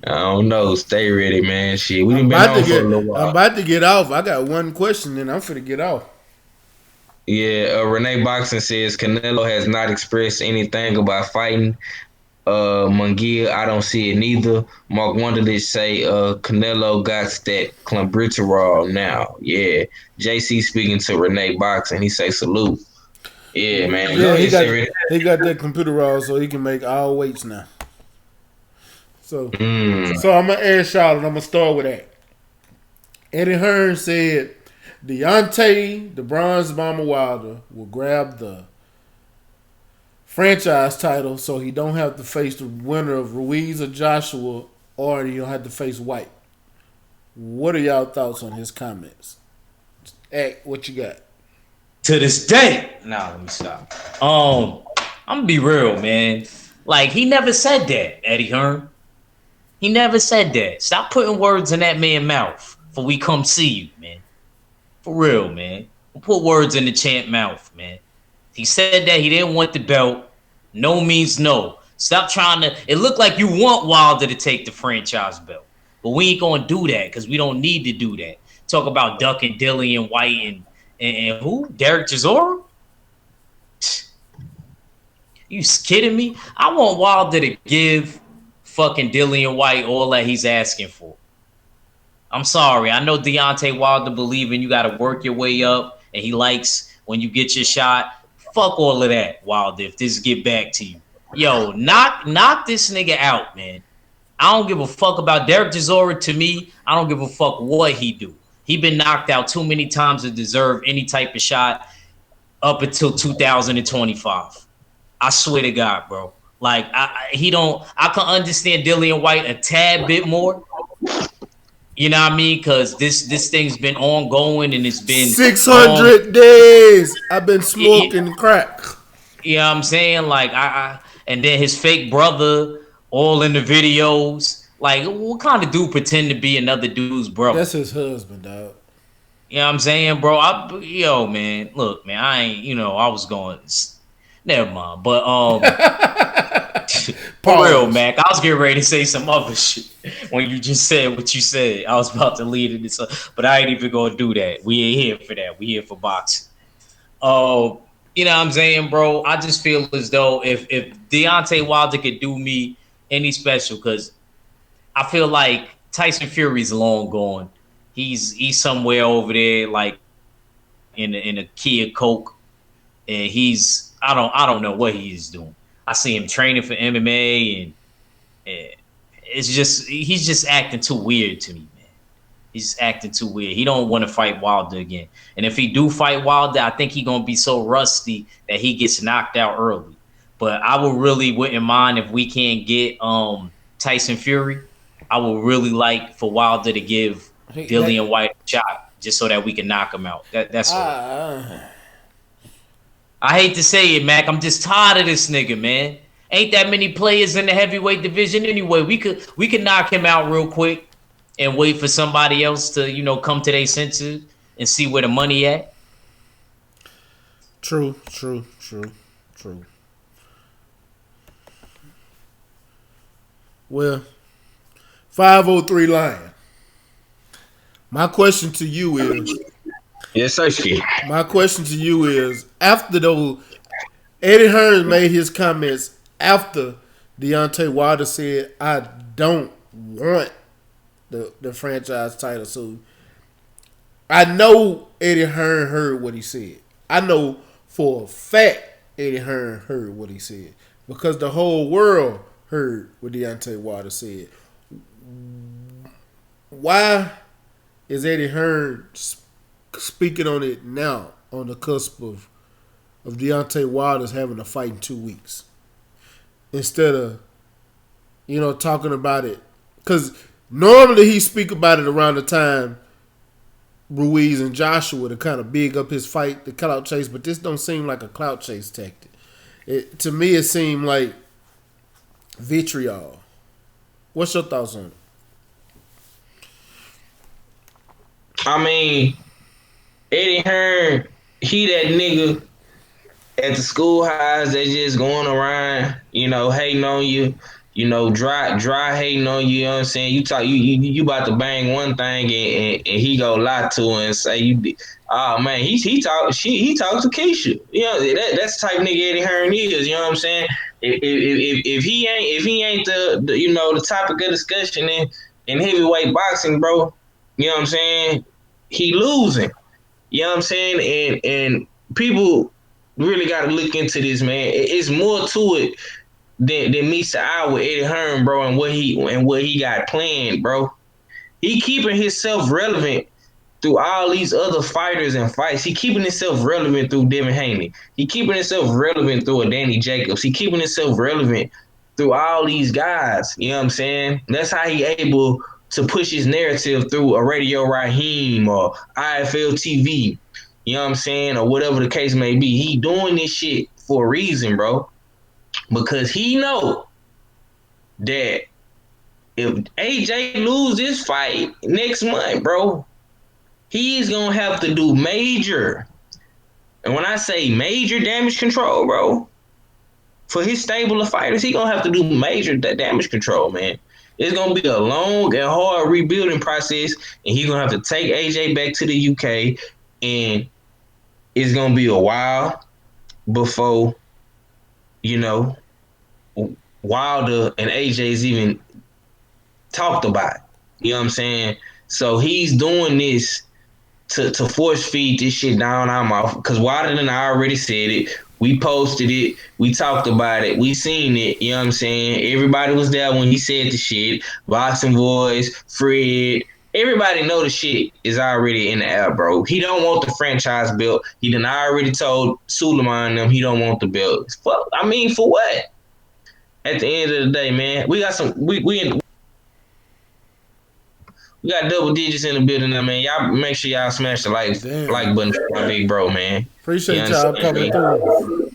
I don't know. Stay ready, man. Shit, we done been on for a little while. I'm about to get off. I got one question, and I'm finna get off. Yeah, Renee Boxing says Canelo has not expressed anything about fighting Munguia. I don't see it neither. Mark Wonderlich say Canelo got that clenbuterol now. Yeah. JC speaking to Renee Boxing. He say salute. Yeah, man. Yeah, he got that clenbuterol so he can make all weights now. So I'm gonna ask y'all, and I'm gonna start with that. Eddie Hearn said Deontay, the Bronze Bomber Wilder, will grab the franchise title so he don't have to face the winner of Ruiz or Joshua, or he don't have to face White. What are y'all thoughts on his comments? Act, what you got? To this day, let me stop. I'm gonna be real, man. Like, he never said that, Eddie Hearn. He never said that. Stop putting words in that man's mouth before we come see you, man. For real, man. Don't put words in the champ mouth, man. He said that he didn't want the belt. No means no. Stop trying to. It looked like you want Wilder to take the franchise belt, but we ain't gonna do that because we don't need to do that. Talk about ducking Dillian White and who? Derek Chisora? You kidding me? I want Wilder to give fucking Dillian White all that he's asking for. I'm sorry. I know Deontay Wilder believing you got to work your way up, and he likes when you get your shot. Fuck all of that, Wilder. If this get back to you, yo, knock this nigga out, man. I don't give a fuck about Derek Chisora. To me, I don't give a fuck what he do. He been knocked out too many times to deserve any type of shot up until 2025. I swear to God, bro. Like I can understand Dillian White a tad bit more. You know what I mean? Because this thing's been ongoing and it's been 600 days. I've been smoking crack. You know what I'm saying? Like I and then his fake brother all in the videos. Like, what kind of dude pretend to be another dude's brother? That's his husband, dog. You know what I'm saying, bro? Yo, man, look, man, I ain't, I was going. Never mind, but for real, Mac, I was getting ready to say some other shit when you just said what you said. I was about to lead it, but I ain't even gonna do that. We ain't here for that. We here for boxing. You know what I'm saying, bro? I just feel as though if Deontay Wilder could do me any special, because I feel like Tyson Fury's long gone. He's somewhere over there, like in a Kia Coke, and I don't know what he's doing. I see him training for MMA, and he's just acting too weird to me, man. He's acting too weird. He don't want to fight Wilder again. And if he do fight Wilder, I think he gonna be so rusty that he gets knocked out early. But I wouldn't mind if we can't get Tyson Fury. I would really like for Wilder to give Dillian White a shot just so that we can knock him out. That's all. I hate to say it, Mac. I'm just tired of this nigga, man. Ain't that many players in the heavyweight division anyway. We could knock him out real quick and wait for somebody else to, come to their senses and see where the money at. True. Well, 503 Lion. My question to you is... Yes, sir. My question to you is, after those... Eddie Hearn made his comments after Deontay Wilder said, I don't want the franchise title. So I know Eddie Hearn heard what he said. I know for a fact Eddie Hearn heard what he said, because the whole world heard what Deontay Wilder said. Why is Eddie Hearn speaking on it now, on the cusp of Deontay Wilder's having a fight in 2 weeks, instead of talking about it? Because normally he speak about it around the time Ruiz and Joshua to kind of big up his fight, the clout chase, but this don't seem like a clout chase tactic. To me, it seemed like vitriol. What's your thoughts on it? I mean, Eddie Hearn, he that nigga at the schoolhouse that just going around, hating on you, dry hating on you. You know what I'm saying? You about to bang one thing and he go lie to her and say you did. Oh man, he talks to Keisha. That's the type of nigga Eddie Hearn is. You know what I'm saying? If he ain't the the topic of discussion in heavyweight boxing, bro. You know what I'm saying? He losing. You know what I'm saying? And people really got to look into this, man. It's more to it than meets the eye with Eddie Hearn, bro, and what he got planned, bro. He keeping himself relevant through all these other fighters and fights. He keeping himself relevant through Devin Haney. He keeping himself relevant through a Danny Jacobs. He keeping himself relevant through all these guys. You know what I'm saying? That's how he able to push his narrative through a Radio Raheem or IFL TV. You know what I'm saying? Or whatever the case may be. He doing this shit for a reason, bro. Because he know that if AJ lose this fight next month, bro, he's going to have to do major. And when I say major damage control, bro, for his stable of fighters, he going to have to do major damage control, man. It's going to be a long and hard rebuilding process, and he's going to have to take AJ back to the UK, and it's going to be a while before, Wilder and AJ's even talked about it. You know what I'm saying? So he's doing this to force feed this shit down our mouth. Because Wilder and I already said it. We posted it. We talked about it. We seen it. You know what I'm saying? Everybody was there when he said the shit. Boxing Boys, Fred. Everybody know the shit is already in the air, bro. He don't want the franchise belt. He done already told Suleiman and them he don't want the belt. Fuck, I mean, for what? At the end of the day, man, we got some. We got double digits in the building now, man. Y'all make sure y'all smash the like button for my big bro, man. Appreciate y'all coming through.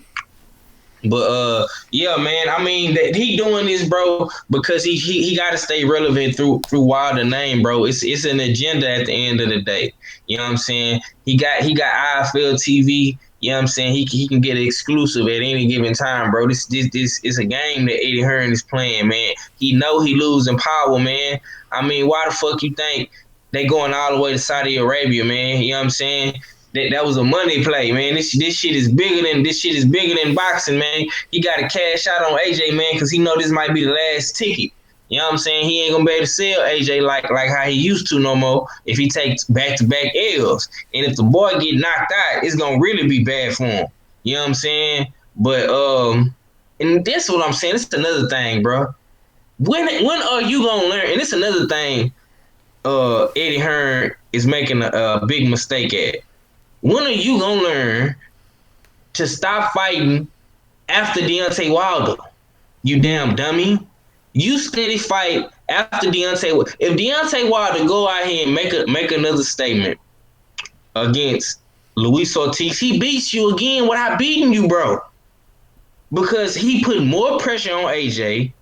But yeah, man. I mean, that he doing this, bro, because he got to stay relevant through Wilder name, bro. It's an agenda at the end of the day. You know what I'm saying? He got IFL TV. You know what I'm saying? He can get exclusive at any given time, bro. This is a game that Eddie Hearn is playing, man. He know he losing power, man. I mean, why the fuck you think they going all the way to Saudi Arabia, man? You know what I'm saying? That was a money play, man. This shit is bigger than boxing, man. He got to cash out on AJ, man, because he know this might be the last ticket. You know what I'm saying? He ain't gonna be able to sell AJ like how he used to no more if he takes back-to-back L's. And if the boy get knocked out, it's gonna really be bad for him. You know what I'm saying? But and that's what I'm saying. It's another thing, bro. When are you gonna learn? And it's another thing. Eddie Hearn is making a big mistake at. When are you gonna learn to stop fighting after Deontay Wilder? You damn dummy. You steady fight after Deontay. If Deontay Wilder go out here and make another statement against Luis Ortiz, he beats you again without beating you, bro. Because he put more pressure on AJ.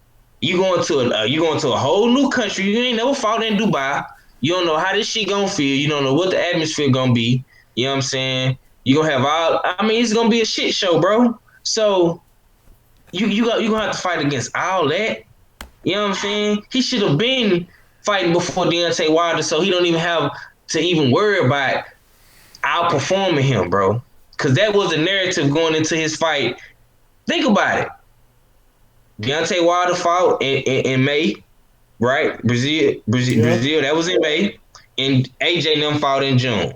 You going to a whole new country. You ain't never fought in Dubai. You don't know how this shit gonna feel. You don't know what the atmosphere gonna be. You know what I'm saying? You gonna have it's gonna be a shit show, bro. So you gonna have to fight against all that. You know what I'm saying? He should have been fighting before Deontay Wilder, so he don't even have to even worry about outperforming him, bro. Because that was a narrative going into his fight. Think about it. Deontay Wilder fought in May, right? Brazil, that was in May. And AJ and them fought in June.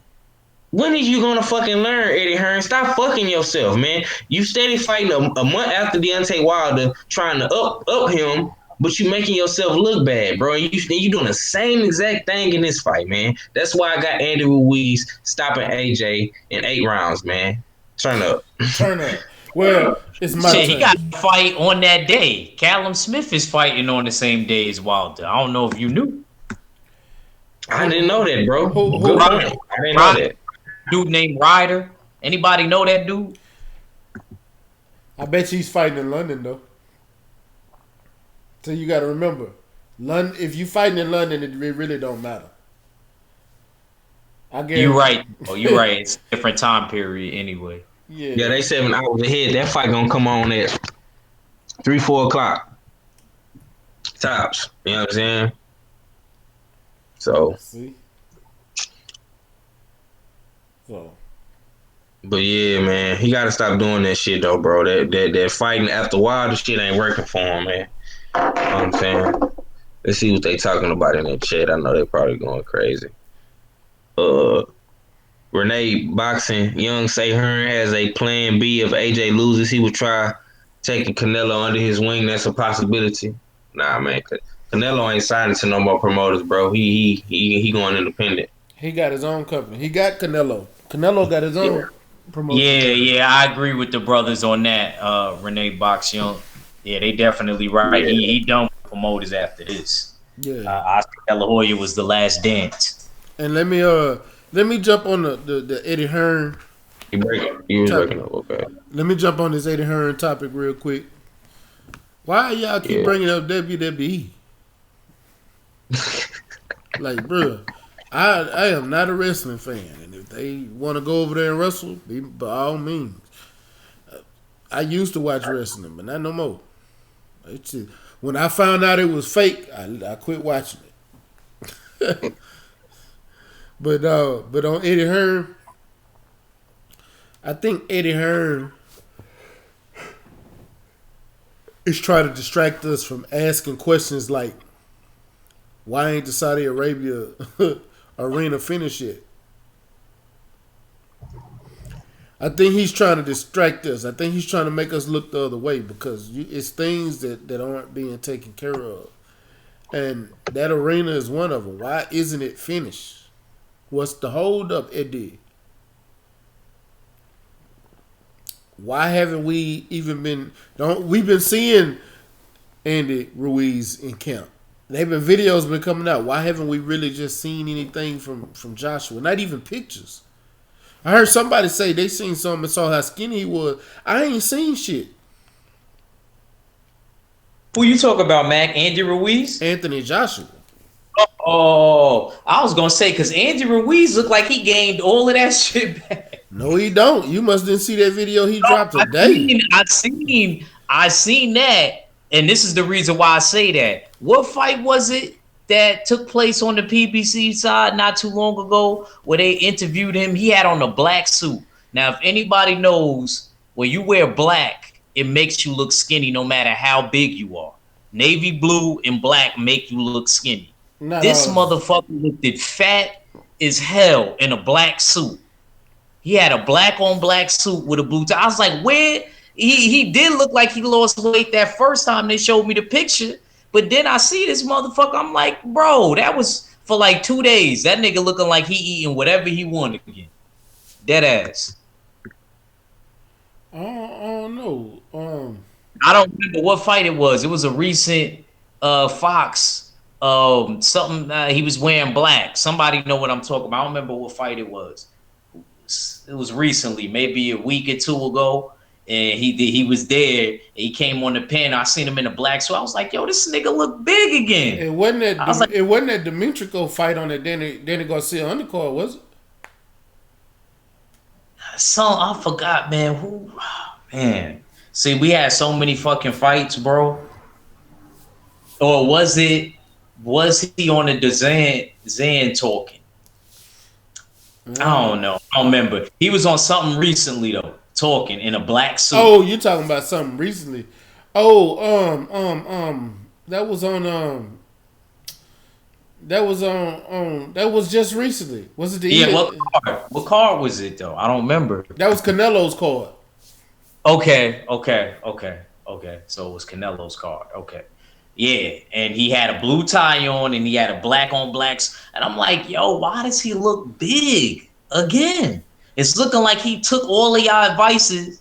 When are you gonna fucking learn, Eddie Hearn? Stop fucking yourself, man. You steady fighting a month after Deontay Wilder, trying to up him, but you making yourself look bad, bro. You doing the same exact thing in this fight, man. That's why I got Andy Ruiz stopping AJ in 8 rounds, man. Turn up. Well, it's my turn. He got to fight on that day. Callum Smith is fighting on the same day as Wilder. I don't know if you knew. I didn't know that, bro. Who I didn't know that. Dude named Ryder. Anybody know that dude? I bet you he's fighting in London, though. So you got to remember, London. If you fighting in London, it really don't matter. You're right. Oh, you're right. It's a different time period anyway. Yeah, they 7 hours ahead. That fight gonna come on at 3-4 o'clock. Tops. You know what I'm saying? So. See. So. But yeah, man, he gotta stop doing that shit though, bro. That fighting after Wilder shit ain't working for him, man. You know what I'm saying? Let's see what they talking about in that chat. I know they probably going crazy. Renee Boxing, Young say Hearn has a plan B if AJ loses. He would try taking Canelo under his wing. That's a possibility. Nah, man, Canelo ain't signing to no more promoters, bro. He going independent. He got his own company. He got Canelo. Canelo got his own promotion. Yeah, I agree with the brothers on that. Renee Box Young. Yeah, they definitely right. Yeah. He done with promoters after this. Yeah. Oscar De La Hoya was the last dance. And let me jump on the Eddie Hearn. You was breaking up, okay. Let me jump on this Eddie Hearn topic real quick. Why y'all keep bringing up WWE? Like, bro, I am not a wrestling fan, and if they want to go over there and wrestle, by all means. I used to watch wrestling, but not no more. It's just, when I found out it was fake, I quit watching it. But on Eddie Hearn, I think Eddie Hearn is trying to distract us from asking questions like, why ain't the Saudi Arabia arena finished yet? I think he's trying to distract us. I think he's trying to make us look the other way because it's things that aren't being taken care of. And that arena is one of them. Why isn't it finished? What's the hold up, Eddie? Why haven't we even been? We've been seeing Andy Ruiz in camp. They've been videos been coming out. Why haven't we really just seen anything from Joshua? Not even pictures. I heard somebody say they seen something and saw how skinny he was. I ain't seen shit. Who you talk about, Mac? Andy Ruiz? Anthony Joshua. Oh, I was gonna say because Andy Ruiz looked like he gained all of that shit back. No, he don't. You must didn't see that video he dropped today. I seen that, and this is the reason why I say that. What fight was it that took place on the PBC side not too long ago where they interviewed him? He had on a black suit. Now, if anybody knows, when you wear black, it makes you look skinny no matter how big you are. Navy blue and black make you look skinny. This motherfucker looked fat as hell in a black suit. He had a black on black suit with a blue tie. I was like, where? He did look like he lost weight that first time they showed me the picture. But then I see this motherfucker. I'm like, bro, that was for like 2 days. That nigga looking like he eating whatever he wanted again. Dead ass. I don't know. I don't remember what fight it was. It was a recent Fox. Something he was wearing black. Somebody know what I'm talking about. I don't remember what fight it was. It was recently, maybe a week or two ago, and he was there. He came on the pen. I seen him in the black, so I was like, "Yo, this nigga look big again." It wasn't that Demetrico fight on the Danny Garcia undercard, was it? I forgot, man. Who? Man, see, we had so many fucking fights, bro. Or was he on the Zan talking? I don't know. I don't remember. He was on something recently though, talking in a black suit. Oh, you're talking about something recently. Oh, that was just recently. Was it the What card was it though? I don't remember. That was Canelo's card. Okay. So it was Canelo's card. Okay. Yeah, and he had a blue tie on, and he had a black on blacks, and I'm like, yo, why does he look big again? It's looking like he took all of y'all advices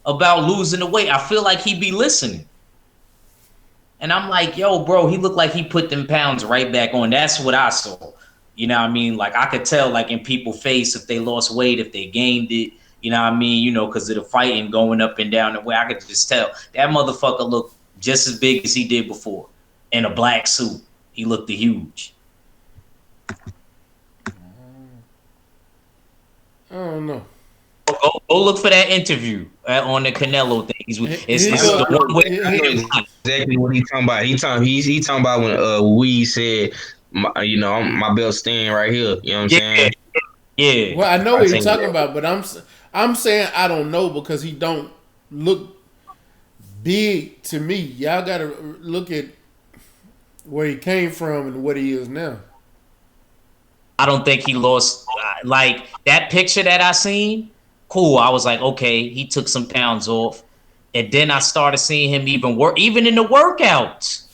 about losing the weight. I feel like he be listening, and I'm like, yo, bro, he looked like he put them pounds right back on. That's what I saw. You know what I mean? Like I could tell, like in people's face, if they lost weight, if they gained it. You know what I mean? You know, because of the fighting going up and down the way, I could just tell that motherfucker looked just as big as he did before. In a black suit. He looked huge. I don't know. Go look for that interview on the Canelo thing. It's the one way. I know exactly what he's talking about. He's talking about when we said, my belt staying right here. You know what I'm saying? Yeah. Well, I know what you're talking about, but I'm saying I don't know because he don't look big to me. Y'all got to look at where he came from and what he is now. I don't think he lost. Like that picture that I seen, cool. I was like, okay, he took some pounds off. And then I started seeing him even in the workouts.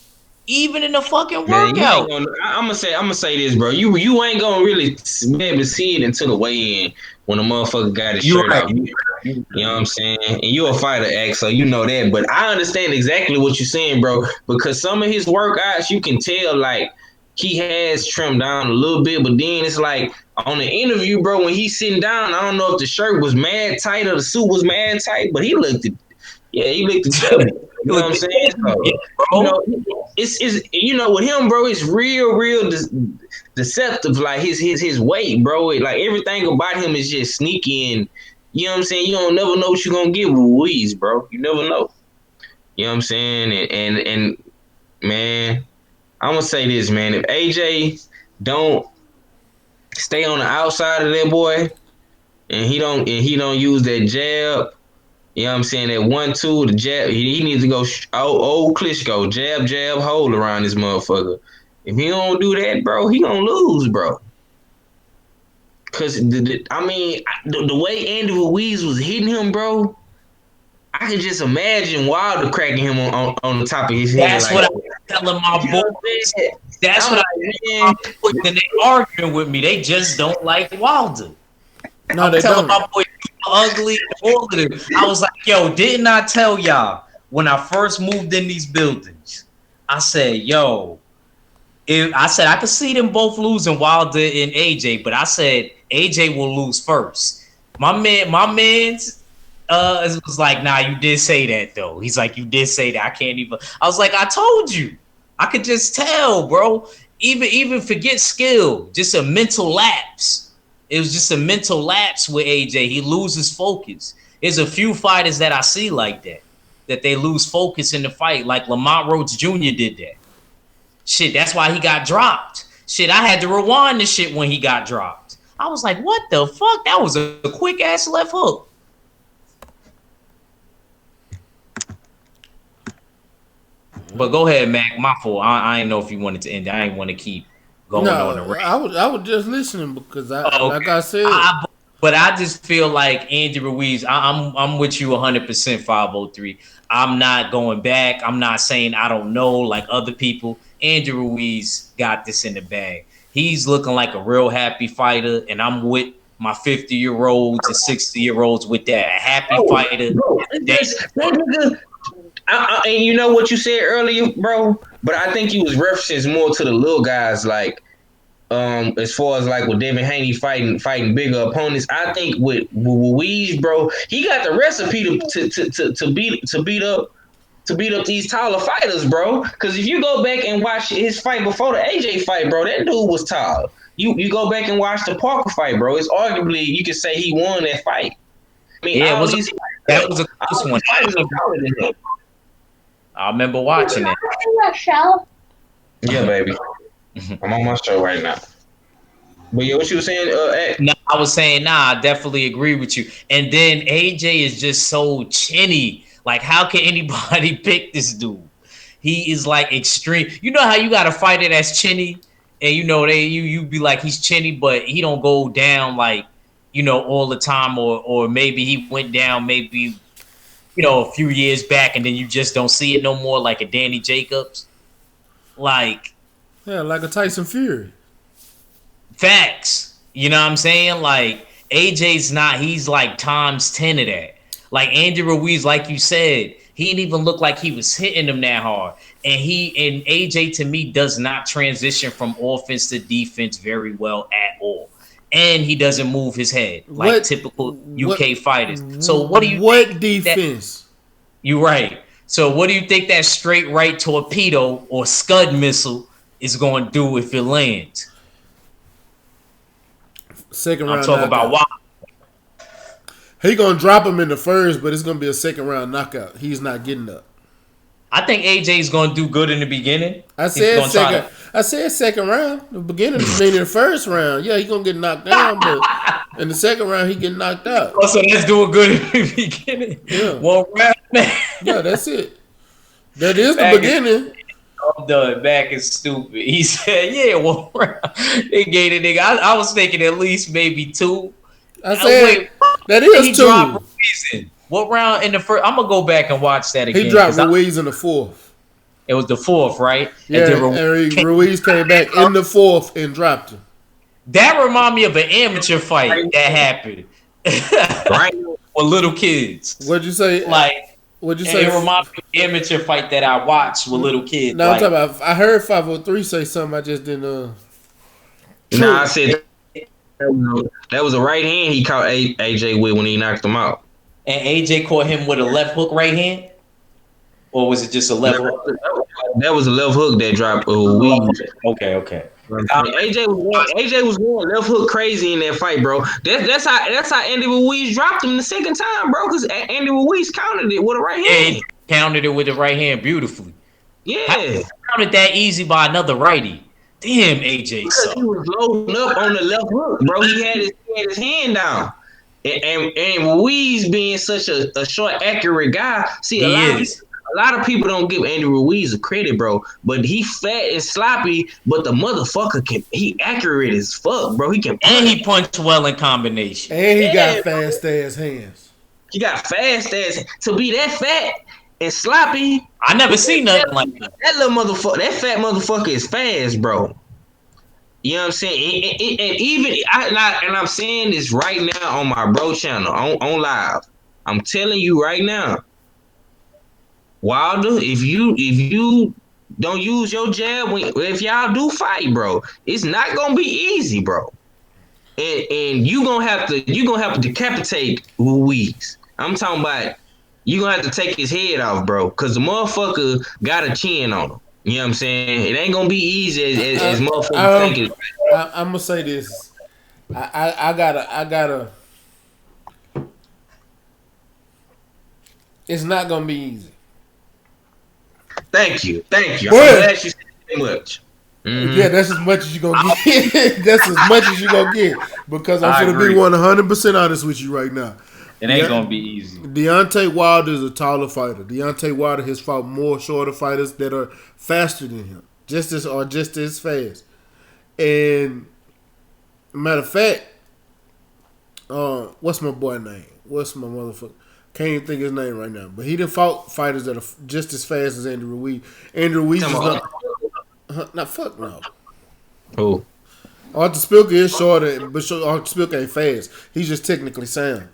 Even in the fucking workout. I'm gonna say this, bro. You ain't gonna really be able to see it until the weigh-in when the motherfucker got his shirt out. You know what I'm saying? And you're a fighter, X, so you know that. But I understand exactly what you're saying, bro. Because some of his workouts, you can tell, like, he has trimmed down a little bit. But then it's like, on the interview, bro, when he's sitting down, I don't know if the shirt was mad tight or the suit was mad tight, but he looked chubby. You know what I'm saying? So, it's with him, bro, it's real deceptive. Like his weight, bro. Like everything about him is just sneaky, and you know what I'm saying. You don't never know what you're gonna get with Louise, bro. You never know. You know what I'm saying? And man, I'm gonna say this, man. If AJ don't stay on the outside of that boy, and he don't use that jab. You know what I'm saying? That 1-2, the jab, he needs to go old Klitschko, jab, hold around this motherfucker. If he don't do that, bro, he gonna lose, bro. Cause the way Andy Ruiz was hitting him, bro, I could just imagine Wilder cracking him on the top of his head. That's Like, what I'm telling my you know what I'm boys. saying? That's I'm what like, I'm putting. And they arguing with me. They just don't like Wilder. No, I'm they telling don't. my boy ugly and all of them. I was like, yo, didn't I tell y'all when I first moved in these buildings? I said, yo, I said I could see them both losing, Wilder and AJ, but I said AJ will lose first. My man's was like, nah, you did say that though. He's like, you did say that. I can't even. I was like, I told you. I could just tell, bro. Even forget skill, just a mental lapse. It was just a mental lapse with AJ. He loses focus. There's a few fighters that I see like that they lose focus in the fight, like Lamont Rhodes Jr. did that. Shit, that's why he got dropped. Shit, I had to rewind the shit when he got dropped. I was like, what the fuck? That was a quick ass left hook. But go ahead, Mac. My fault. I didn't know if you wanted to end. I didn't want to keep going on the No, rant. I was just listening because Okay. like I said, But I just feel like Andy Ruiz. I'm with you 100%. 503. I'm not going back. I'm not saying I don't know like other people. Andy Ruiz got this in the bag. He's looking like a real happy fighter, and I'm with my 50-year-olds and 60-year-olds with that. A happy fighter. that nigga. And you know what you said earlier, bro? But I think he was referencing more to the little guys, like as far as like with Devin Haney fighting bigger opponents. I think with Ruiz, bro, he got the recipe to beat up these taller fighters, bro. Because if you go back and watch his fight before the AJ fight, bro, that dude was tall. You go back and watch the Parker fight, bro. It's arguably you could say he won that fight. I mean, Yeah, that was a close one. I remember watching it. Yeah, baby. I'm on my show right now. But yeah, what you were saying? No, I was saying, nah, I definitely agree with you. And then AJ is just so chinny. Like, how can anybody pick this dude? He is like extreme. You know how you got a fighter that's chinny, and you know you be like he's chinny, but he don't go down like all the time, or maybe he went down maybe a few years back, and then you just don't see it no more, like a Danny Jacobs. Like, yeah, like a Tyson Fury. Facts. You know what I'm saying? Like, AJ's not, he's like times 10 of that. Like Andy Ruiz, like you said, he didn't even look like he was hitting him that hard. And AJ to me does not transition from offense to defense very well at all. And he doesn't move his head like typical UK fighters. So what do you think defense? You're right. So what do you think that straight right torpedo or Scud missile is going to do if it lands? Second round. I'm talking about why. He gonna drop him in the first, but it's gonna be a second round knockout. He's not getting up. I think AJ's gonna do good in the beginning. I said second round. The beginning, meaning the first round. Yeah, he's gonna get knocked down, but in the second round, he get knocked out. Oh, so let's do it good in the beginning. Yeah. One round. Yeah, that's it. That is the beginning. I'm done. Mac is stupid. He said, "Yeah, one round." They gave the nigga. I was thinking at least maybe two. I said that is two. What round in the first? I'm gonna go back and watch that again. He dropped Ruiz in the fourth. It was the fourth, right? Yeah, and Ruiz came back in the fourth and dropped him. That remind me of an amateur fight that happened, right? With little kids. What'd you say? What'd you say? It reminds me of an amateur fight that I watched with little kids. No, I'm talking about. I heard 503 say something. I just didn't. Nah, I said that was a right hand he caught AJ with when he knocked him out. And AJ caught him with a left hook right hand? Or was it just a left hook? That was a left hook that dropped Ruiz. Okay. AJ was going left hook crazy in that fight, bro. That's how Andy Ruiz dropped him the second time, bro. Because Andy Ruiz countered it with a right hand. Yeah, he countered it with the right hand beautifully. Yeah, how counted that easy by another righty? Damn, AJ. Because he was loading up on the left hook, bro. He had his hand down. And Ruiz being such a short, accurate guy, see a lot of people don't give Andy Ruiz a credit, bro. But he fat and sloppy, but the motherfucker he accurate as fuck, bro. He can punch. And he punched well in combination. And he got fast ass hands. He got fast ass to be that fat and sloppy. I never seen nothing like that. That little motherfucker, that fat motherfucker is fast, bro. You know what I'm saying? And even I'm saying this right now on my bro channel on live. I'm telling you right now, Wilder, if you don't use your jab, if y'all do fight, bro, it's not gonna be easy, bro. And you gonna have to decapitate Ruiz. I'm talking about you gonna have to take his head off, bro, because the motherfucker got a chin on him. You know what I'm saying? It ain't gonna be easy as motherfuckers think it. I'm gonna say this. I gotta. It's not gonna be easy. Thank you. I'm But- glad you said that much. Yeah, that's as much as you gonna get. That's as much as you gonna get because I'm I gonna be agree. 100% honest with you right now. It ain't gonna be easy. Deontay Wilder is a taller fighter. Deontay Wilder has fought more shorter fighters that are faster than him, just as fast. And matter of fact, what's my boy name? What's my motherfucker? Can't even think his name right now. But he done fought fighters that are just as fast as Andy Ruiz. Andy Ruiz is not fuck no. Who? Arthur Spilka is shorter, but Arthur Spilka ain't fast. He's just technically sound.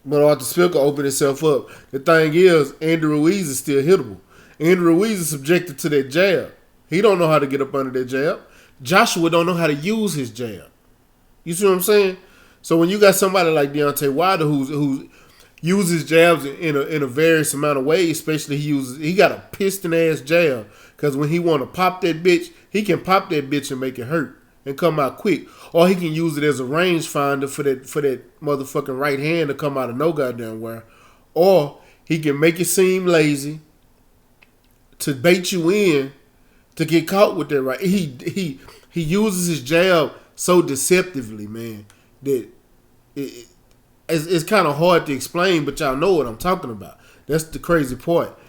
But Arthur Spilka opened himself up. The thing is, Andy Ruiz is still hittable. Andy Ruiz is subjected to that jab. He don't know how to get up under that jab. Joshua don't know how to use his jab. You see what I'm saying? So when you got somebody like Deontay Wilder who uses jabs in a various amount of ways, especially he got a piston ass jab. Because when he want to pop that bitch, he can pop that bitch and make it hurt and come out quick. Or he can use it as a rangefinder for that motherfucking right hand to come out of no goddamn where. Or he can make it seem lazy to bait you in to get caught with that right. He uses his jab so deceptively, man, that it's kind of hard to explain, but y'all know what I'm talking about. That's the crazy part.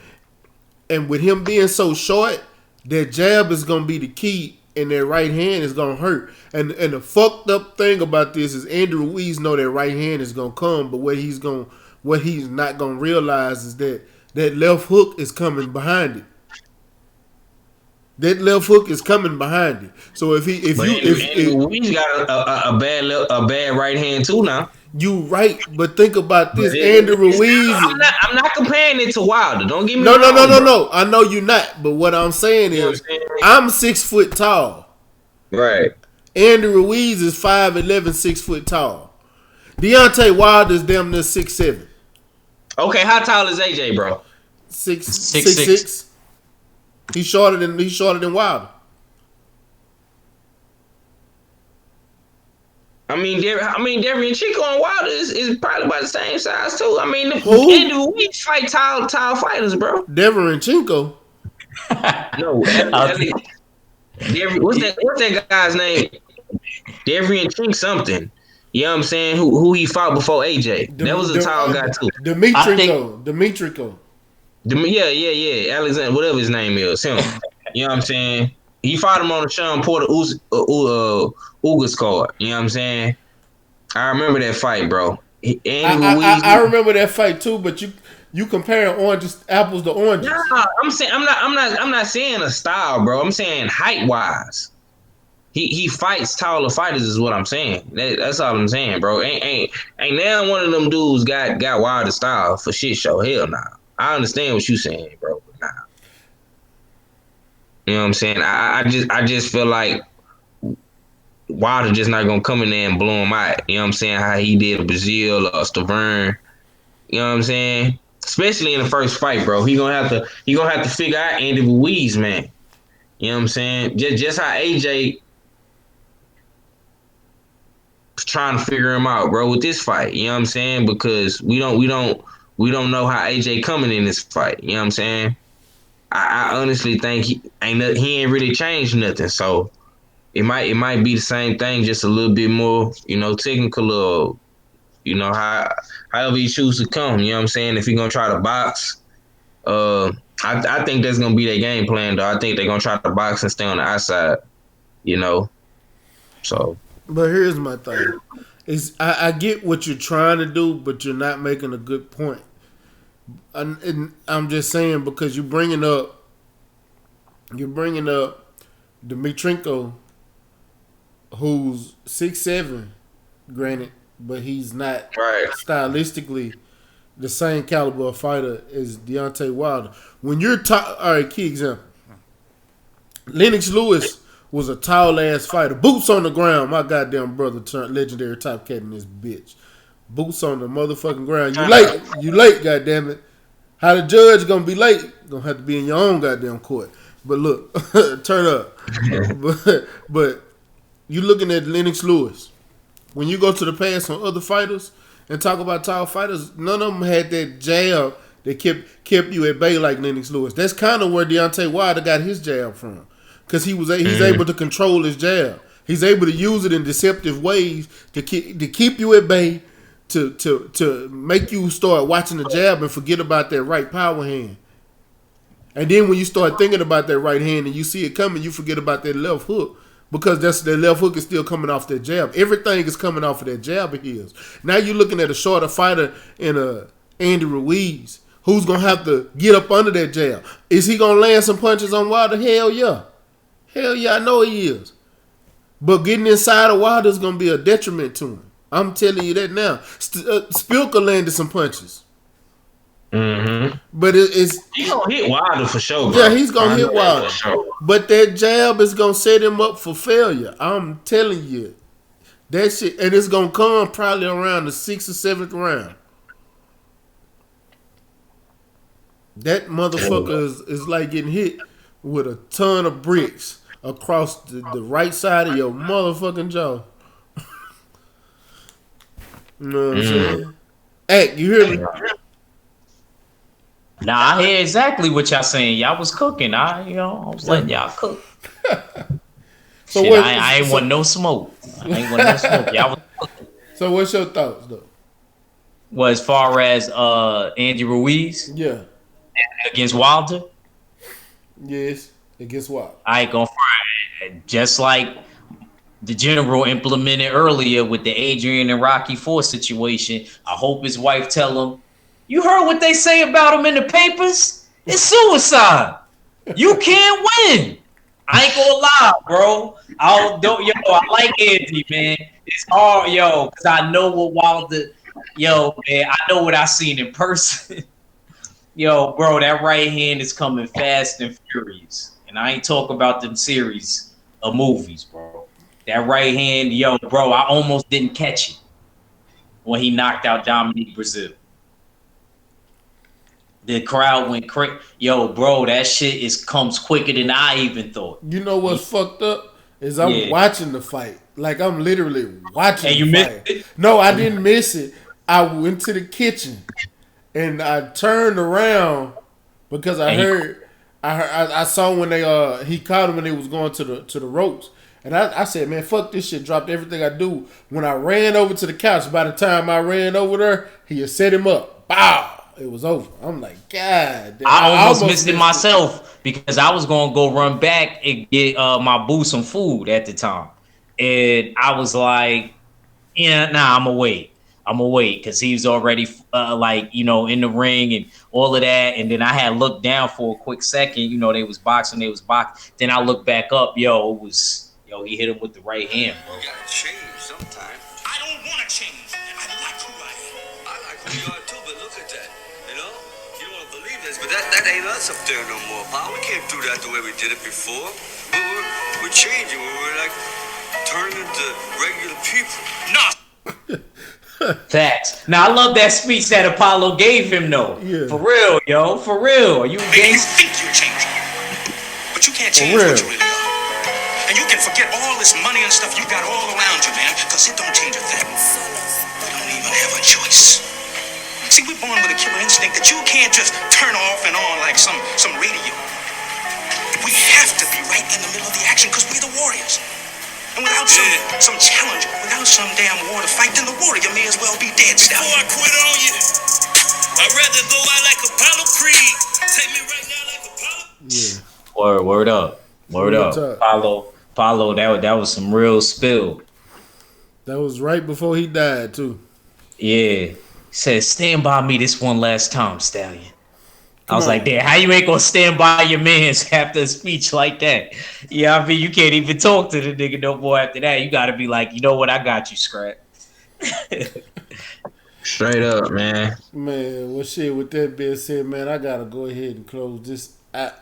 And with him being so short, that jab is going to be the key, and that right hand is going to hurt. And the fucked up thing about this is Andy Ruiz know that right hand is going to come, but what he's not going to realize is that left hook is coming behind it. That left hook is coming behind it. So if Ruiz got a bad right hand too now. you right, but think about this, Andy Ruiz. I'm not comparing it to Wilder. Don't get me No. wrong. I know you're not, but what I'm saying You know is, what I'm saying? I'm 6 foot tall. Right. Andy Ruiz is 5'11", 6 foot tall. Deontay Wilder is damn near 6'7". Okay, how tall is AJ, bro? 6'6". He's shorter than Wilder. I mean, Darian Chico and Wilder is probably about the same size too. I mean, Who? Andy Ruiz fight tall fighters, bro. Deverenchenko. No, what's that guy's name? Darian Chink something. You know what I'm saying? Who he fought before AJ? That was a tall guy too. Dimitrico. Yeah. Alexander, whatever his name is, him. You know what I'm saying? He fought him on the Sean Porter Ugas card. You know what I'm saying? I remember that fight, bro. I remember that fight too, but you comparing apples to oranges. Nah, I'm not saying a style, bro. I'm saying height wise. He fights taller fighters is what I'm saying. That's all I'm saying, bro. Ain't now one of them dudes got Wilder style for shit show. Hell nah. I understand what you saying, bro, but nah. You know what I'm saying? I just feel like Wilder just not gonna come in there and blow him out. You know what I'm saying? How he did Brazil or Stavern. You know what I'm saying? Especially in the first fight, bro. He gonna have to figure out Andy Ruiz, man. You know what I'm saying? Just how AJ was trying to figure him out, bro, with this fight. You know what I'm saying? Because we don't know how AJ coming in this fight. You know what I'm saying? I honestly think he ain't really changed nothing. So it might be the same thing, just a little bit more, technical, or however he choose to come. You know what I'm saying? If he gonna try to box, I think that's gonna be their game plan, though. I think they're gonna try to box and stay on the outside. You know, so But here's my thing: I get what you're trying to do, but you're not making a good point. And I'm just saying because you're bringing up Dmitrenko, who's 6'7", granted, but he's not right. stylistically the same caliber of fighter as Deontay Wilder. When you're all right, key example. Lennox Lewis was a tall ass fighter. Boots on the ground. My goddamn brother turned legendary top cat in this bitch. Boots on the motherfucking ground. You late, goddammit. How the judge gonna be late? Gonna have to be in your own goddamn court. But look, turn up. but you looking at Lennox Lewis. When you go to the past on other fighters and talk about tall fighters, none of them had that jab that kept you at bay like Lennox Lewis. That's kind of where Deontay Wilder got his jab from, because he's able to control his jab. He's able to use it in deceptive ways to keep you at bay, to make you start watching the jab and forget about that right power hand. And then when you start thinking about that right hand and you see it coming, you forget about that left hook. Because that left hook is still coming off that jab. Everything is coming off of that jab of his. Now you're looking at a shorter fighter in Andy Ruiz, who's going to have to get up under that jab. Is he going to land some punches on Wilder? Hell yeah. Hell yeah, I know he is. But getting inside of Wilder is going to be a detriment to him. I'm telling you that now. Spilka landed some punches. Mm-hmm. But he's gonna hit Wilder for sure, bro. Yeah, he's gonna hit Wilder. Sure. But that jab is gonna set him up for failure. I'm telling you. That shit, and it's gonna come probably around the 6th or 7th round. That motherfucker is like getting hit with a ton of bricks across the right side of your motherfucking jaw. You know what I'm saying? Hey, you hear me? Nah, I hear exactly what y'all saying. Y'all was cooking. I was letting y'all cook. So shit, I ain't want no smoke. I ain't want no smoke. Y'all was cooking. So what's your thoughts though? Well, as far as Andy Ruiz, yeah, against Wilder, yes, against Wilder. I ain't gonna fry. Just like the general implemented earlier with the Adrian and Rocky IV situation. I hope his wife tell him, you heard what they say about him in the papers? It's suicide. You can't win. I ain't gonna lie, bro. I like Andy, man. It's hard, because I know what Wilder, man, I know what I seen in person. Bro, that right hand is coming fast and furious. And I ain't talk about them series of movies, bro. That right hand, bro, I almost didn't catch it when he knocked out Dominique Brazil. The crowd went crazy. Bro, that shit comes quicker than I even thought. You know what's fucked up? Is I'm watching the fight. Like, I'm literally watching the fight. Missed it? No, I didn't miss it. I went to the kitchen and I turned around because I saw when he caught him when they was going to the ropes. And I said, man, fuck this shit. Dropped everything I do. When I ran over to the couch, by the time I ran over there, he had set him up. Bow. It was over. I'm like, God damn. I almost missed it myself because I was going to go run back and get my boo some food at the time. And I was like, I'm going to wait. I'm going to wait because he was already in the ring and all of that. And then I had looked down for a quick second. They was boxing. Then I looked back up. It was... he hit him with the right hand, bro. You gotta change sometime. I don't want to change. I like who I am. I like who you are too, but look at that. You don't want to believe this, but that ain't us up there no more, pal. We can't do that the way we did it before. We're changing. We're like turning into regular people. No. Facts. Now I love that speech that Apollo gave him, though. Yeah. For real, For real. Are you you think you're changing, but you can't change what you really are. And you can forget all this money and stuff you got all around you, man, because it don't change a thing. You don't even have a choice. See, we're born with a killer instinct that you can't just turn off and on like some radio. We have to be right in the middle of the action because we're the warriors. And without some challenge, without some damn war to fight, then the warrior may as well be dead. Before I quit on you, I'd rather go out like Apollo Creed. Take me right now like Yeah. Word up. Word Real up. talk. Paulo, that was some real spill. That was right before he died too. Yeah. He said, stand by me this one last time, Stallion. I Come was like, on. damn, how you ain't gonna stand by your mans after a speech like that? Yeah, I mean, you can't even talk to the nigga no more after that. You gotta be like, you know what, I got you, Scrap. Straight up, man. Man, well shit, with that being said, man, I gotta go ahead and close this out.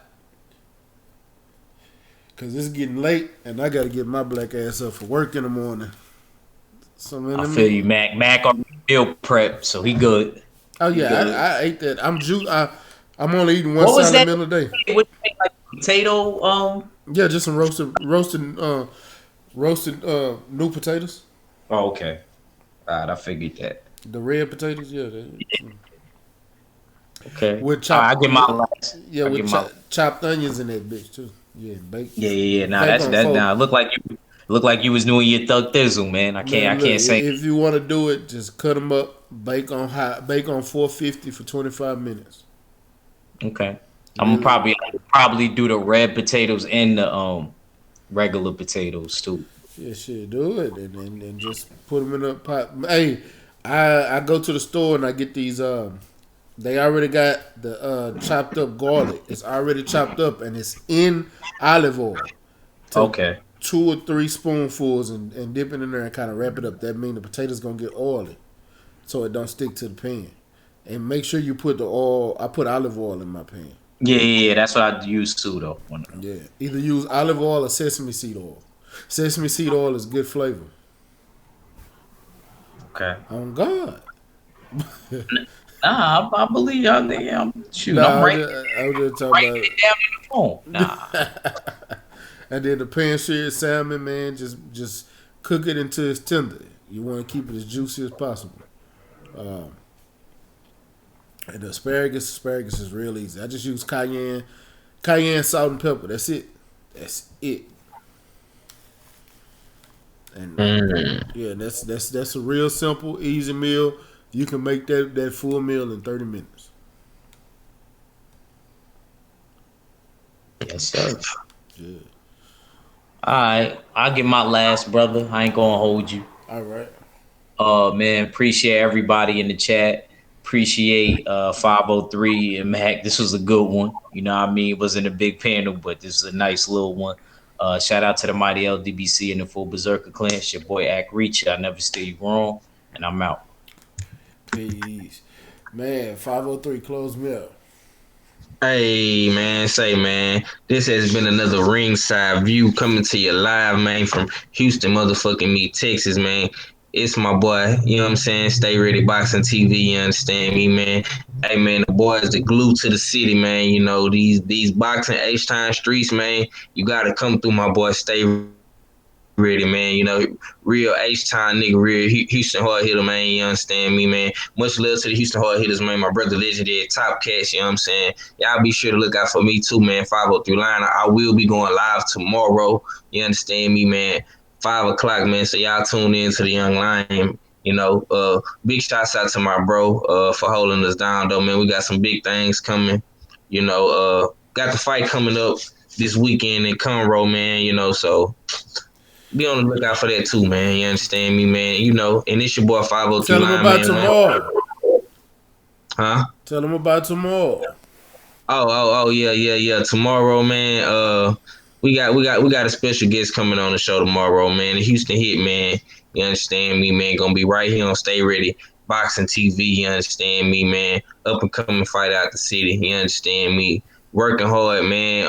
Cause it's getting late and I gotta get my black ass up for work in the morning. So man, I feel you, Mac. Mac already meal prep, so he good. Oh He yeah, good. I ate that. I'm only eating one What was salad that? meal a day. What you make, like potato? Yeah, just some roasted new potatoes. Oh, okay. All right, I figured that. The red potatoes, yeah. Okay. With All right, I chopped, get my last. yeah, I with get my. chopped onions in that bitch too. Yeah, Yeah. Nah, bake that's on that. four. Nah, look like you was doing your thug thizzle, man. I Man, look, can't say. if you want to do it, just cut them up, bake on 450 for 25 minutes. Okay. I'm Really, probably do the red potatoes and the regular potatoes too. yeah, shit, do it, and just put them in a pot. Hey, I go to the store and I get these. They already got the chopped up garlic. It's already chopped up and it's in olive oil. Take Okay. 2 or 3 spoonfuls and dip it in there and kind of wrap it up. That means the potatoes gonna get oily, so it don't stick to the pan. And make sure you put the oil. I put olive oil in my pan. Yeah. That's what I use too, though. Yeah, either use olive oil or sesame seed oil. Sesame seed oil is good flavor. Okay. On God. Nah, I believe y'all. I'm shoot. I'm Nah, writing I was just talking writing about it. it down in the phone. Nah. And then the pan-seared salmon, man, just cook it until it's tender. You want to keep it as juicy as possible. And the asparagus is real easy. I just use cayenne, salt, and pepper. That's it. That's it. And yeah, that's a real simple, easy meal. You can make that full meal in 30 minutes. Yes, sir. Yeah. All right, I'll get my last, brother. I ain't gonna hold you. All right. Man, appreciate everybody in the chat. Appreciate 503 and Mac. This was a good one. You know what I mean? It wasn't a big panel, but this is a nice little one. Shout out to the mighty LDBC and the full Berserker clan. It's your boy Ack Reach. I never steer you wrong, and I'm out. Peace. Man, 503, close me up. Hey man, say man, this has been another ringside view coming to you live, man, from Houston, motherfucking me, Texas, man. It's my boy, you know what I'm saying? Stay Ready Boxing TV, you understand me, man? Hey man, the boy is the glue to the city, man. You know, these boxing H-Time streets, man, you gotta come through my boy Stay Ready, man. You know, real H-Time nigga, real Houston hard hitter, man. You understand me, man? Much love to the Houston hard hitters, man. My brother legendary Top Cats, you know what I'm saying? Y'all be sure to look out for me too, man. 503 line. I will be going live tomorrow. You understand me, man? 5 o'clock, man. So y'all tune in to the Young Lion. You know, big shouts out to my bro for holding us down, though, man. We got some big things coming. You know, got the fight coming up this weekend in Conroe, man. You know, so be on the lookout for that too, man. You understand me, man? You know, and it's your boy 503 Tell them Line, about man. tomorrow. Huh? Tell them about tomorrow. Oh, yeah. Tomorrow, man. We got a special guest coming on the show tomorrow, man. The Houston Hit, man. You understand me, man? Gonna be right here on Stay Ready Boxing TV. You understand me, man? Up and coming fight out the city. You understand me? Working hard, man.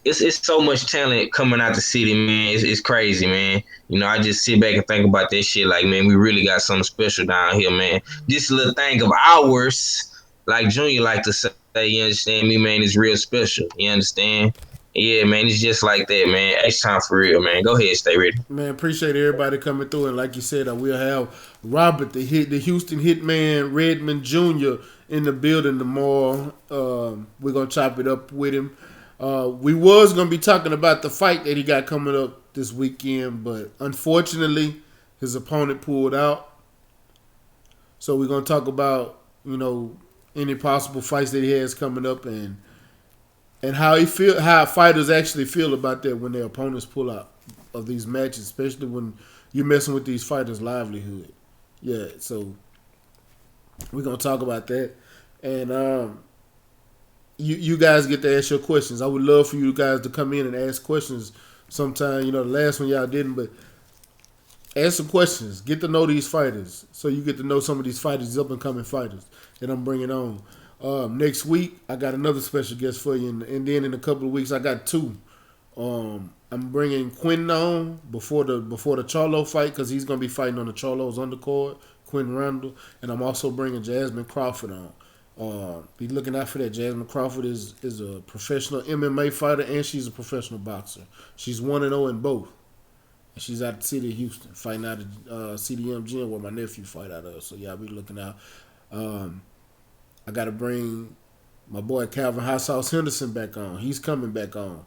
It's so much talent coming out the city, man. It's crazy, man. You know, I just sit back and think about that shit. Like, man, we really got something special down here, man. This little thing of ours, like Junior like to say, you understand me, man, is real special. You understand? Yeah, man, it's just like that, man. It's time for real, man. Go ahead, Stay Ready. Man, appreciate everybody coming through. And like you said, I will have Robert, the Houston Hitman Redmond Jr. in the building tomorrow. We're gonna chop it up with him. We was gonna be talking about the fight that he got coming up this weekend, but unfortunately, his opponent pulled out. So we're gonna talk about, you know, any possible fights that he has coming up and and how fighters actually feel about that when their opponents pull out of these matches, especially when you're messing with these fighters' livelihood. Yeah, so we're gonna talk about that, and you guys get to ask your questions. I would love for you guys to come in and ask questions sometime. You know, the last one y'all didn't, but ask some questions. Get to know these fighters, so you get to know some of these fighters, these up and coming fighters that I'm bringing on. Next week, I got another special guest for you, and then in a couple of weeks, I got two. I'm bringing Quinn on before the Charlo fight because he's gonna be fighting on the Charlo's undercard, Quinn Randall, and I'm also bringing Jasmine Crawford on. Be looking out for that. Jasmine Crawford is a professional MMA fighter and she's a professional boxer. She's 1-0 in both. And she's out of the city of Houston, fighting out of CDM Gym where my nephew fight out of. So y'all be looking out. I got to bring my boy Calvin Hot Sauce Henderson back on. He's coming back on.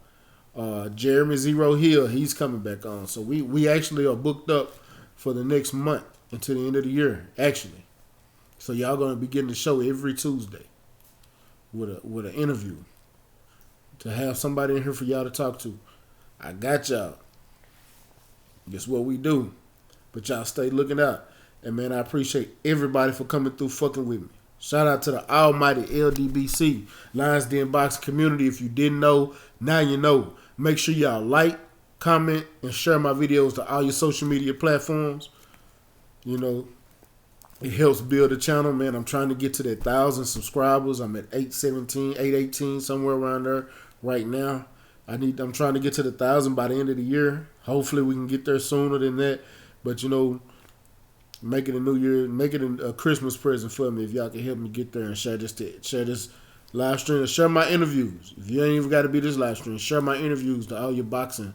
Jeremy Zero Hill, he's coming back on. So we actually are booked up for the next month until the end of the year, actually. So y'all going to be getting the show every Tuesday with an interview to have somebody in here for y'all to talk to. I got y'all. Guess what we do. But y'all stay looking out. And man, I appreciate everybody for coming through fucking with me. Shout out to the almighty LDBC, Lions Den Boxing community. If you didn't know, now you know. Make sure y'all like, comment, and share my videos to all your social media platforms. You know, it helps build the channel, man. I'm trying to get to that 1,000 subscribers. I'm at 817, 818, somewhere around there right now. I'm trying to get to the 1,000 by the end of the year. Hopefully we can get there sooner than that. But you know, make it a new year, make it a Christmas present for me if y'all can help me get there and share this live stream, share my interviews. If you ain't even got to be this live stream, share my interviews to all your boxing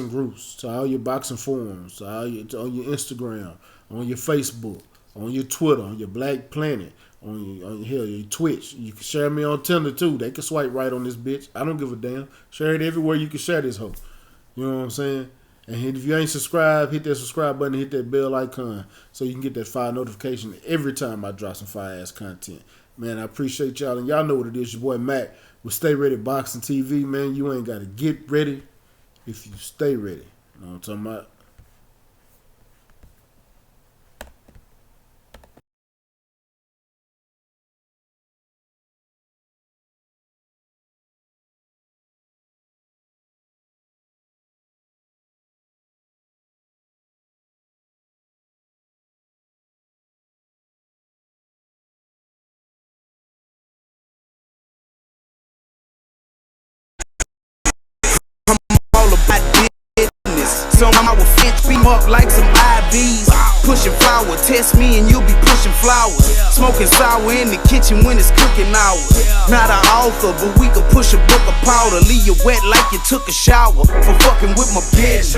groups, to all your boxing forums, to on your Instagram, on your Facebook, on your Twitter, on your Black Planet, on your Twitch. You can share me on Tinder too. They can swipe right on this bitch. I don't give a damn. Share it everywhere you can share this hoe. You know what I'm saying? And if you ain't subscribed, hit that subscribe button, hit that bell icon so you can get that fire notification every time I drop some fire-ass content. Man, I appreciate y'all. And y'all know what it is. Your boy Mac with Stay Ready Boxing TV, man. You ain't got to get ready if you stay ready. You know what I'm talking about? So I will fence beam up like some IVs. Pushing flour, test me and you'll be pushing flowers. Smoking sour in the kitchen when it's cooking hours. Not an author, but we could push a book of powder. Leave you wet like you took a shower for fucking with my bitch.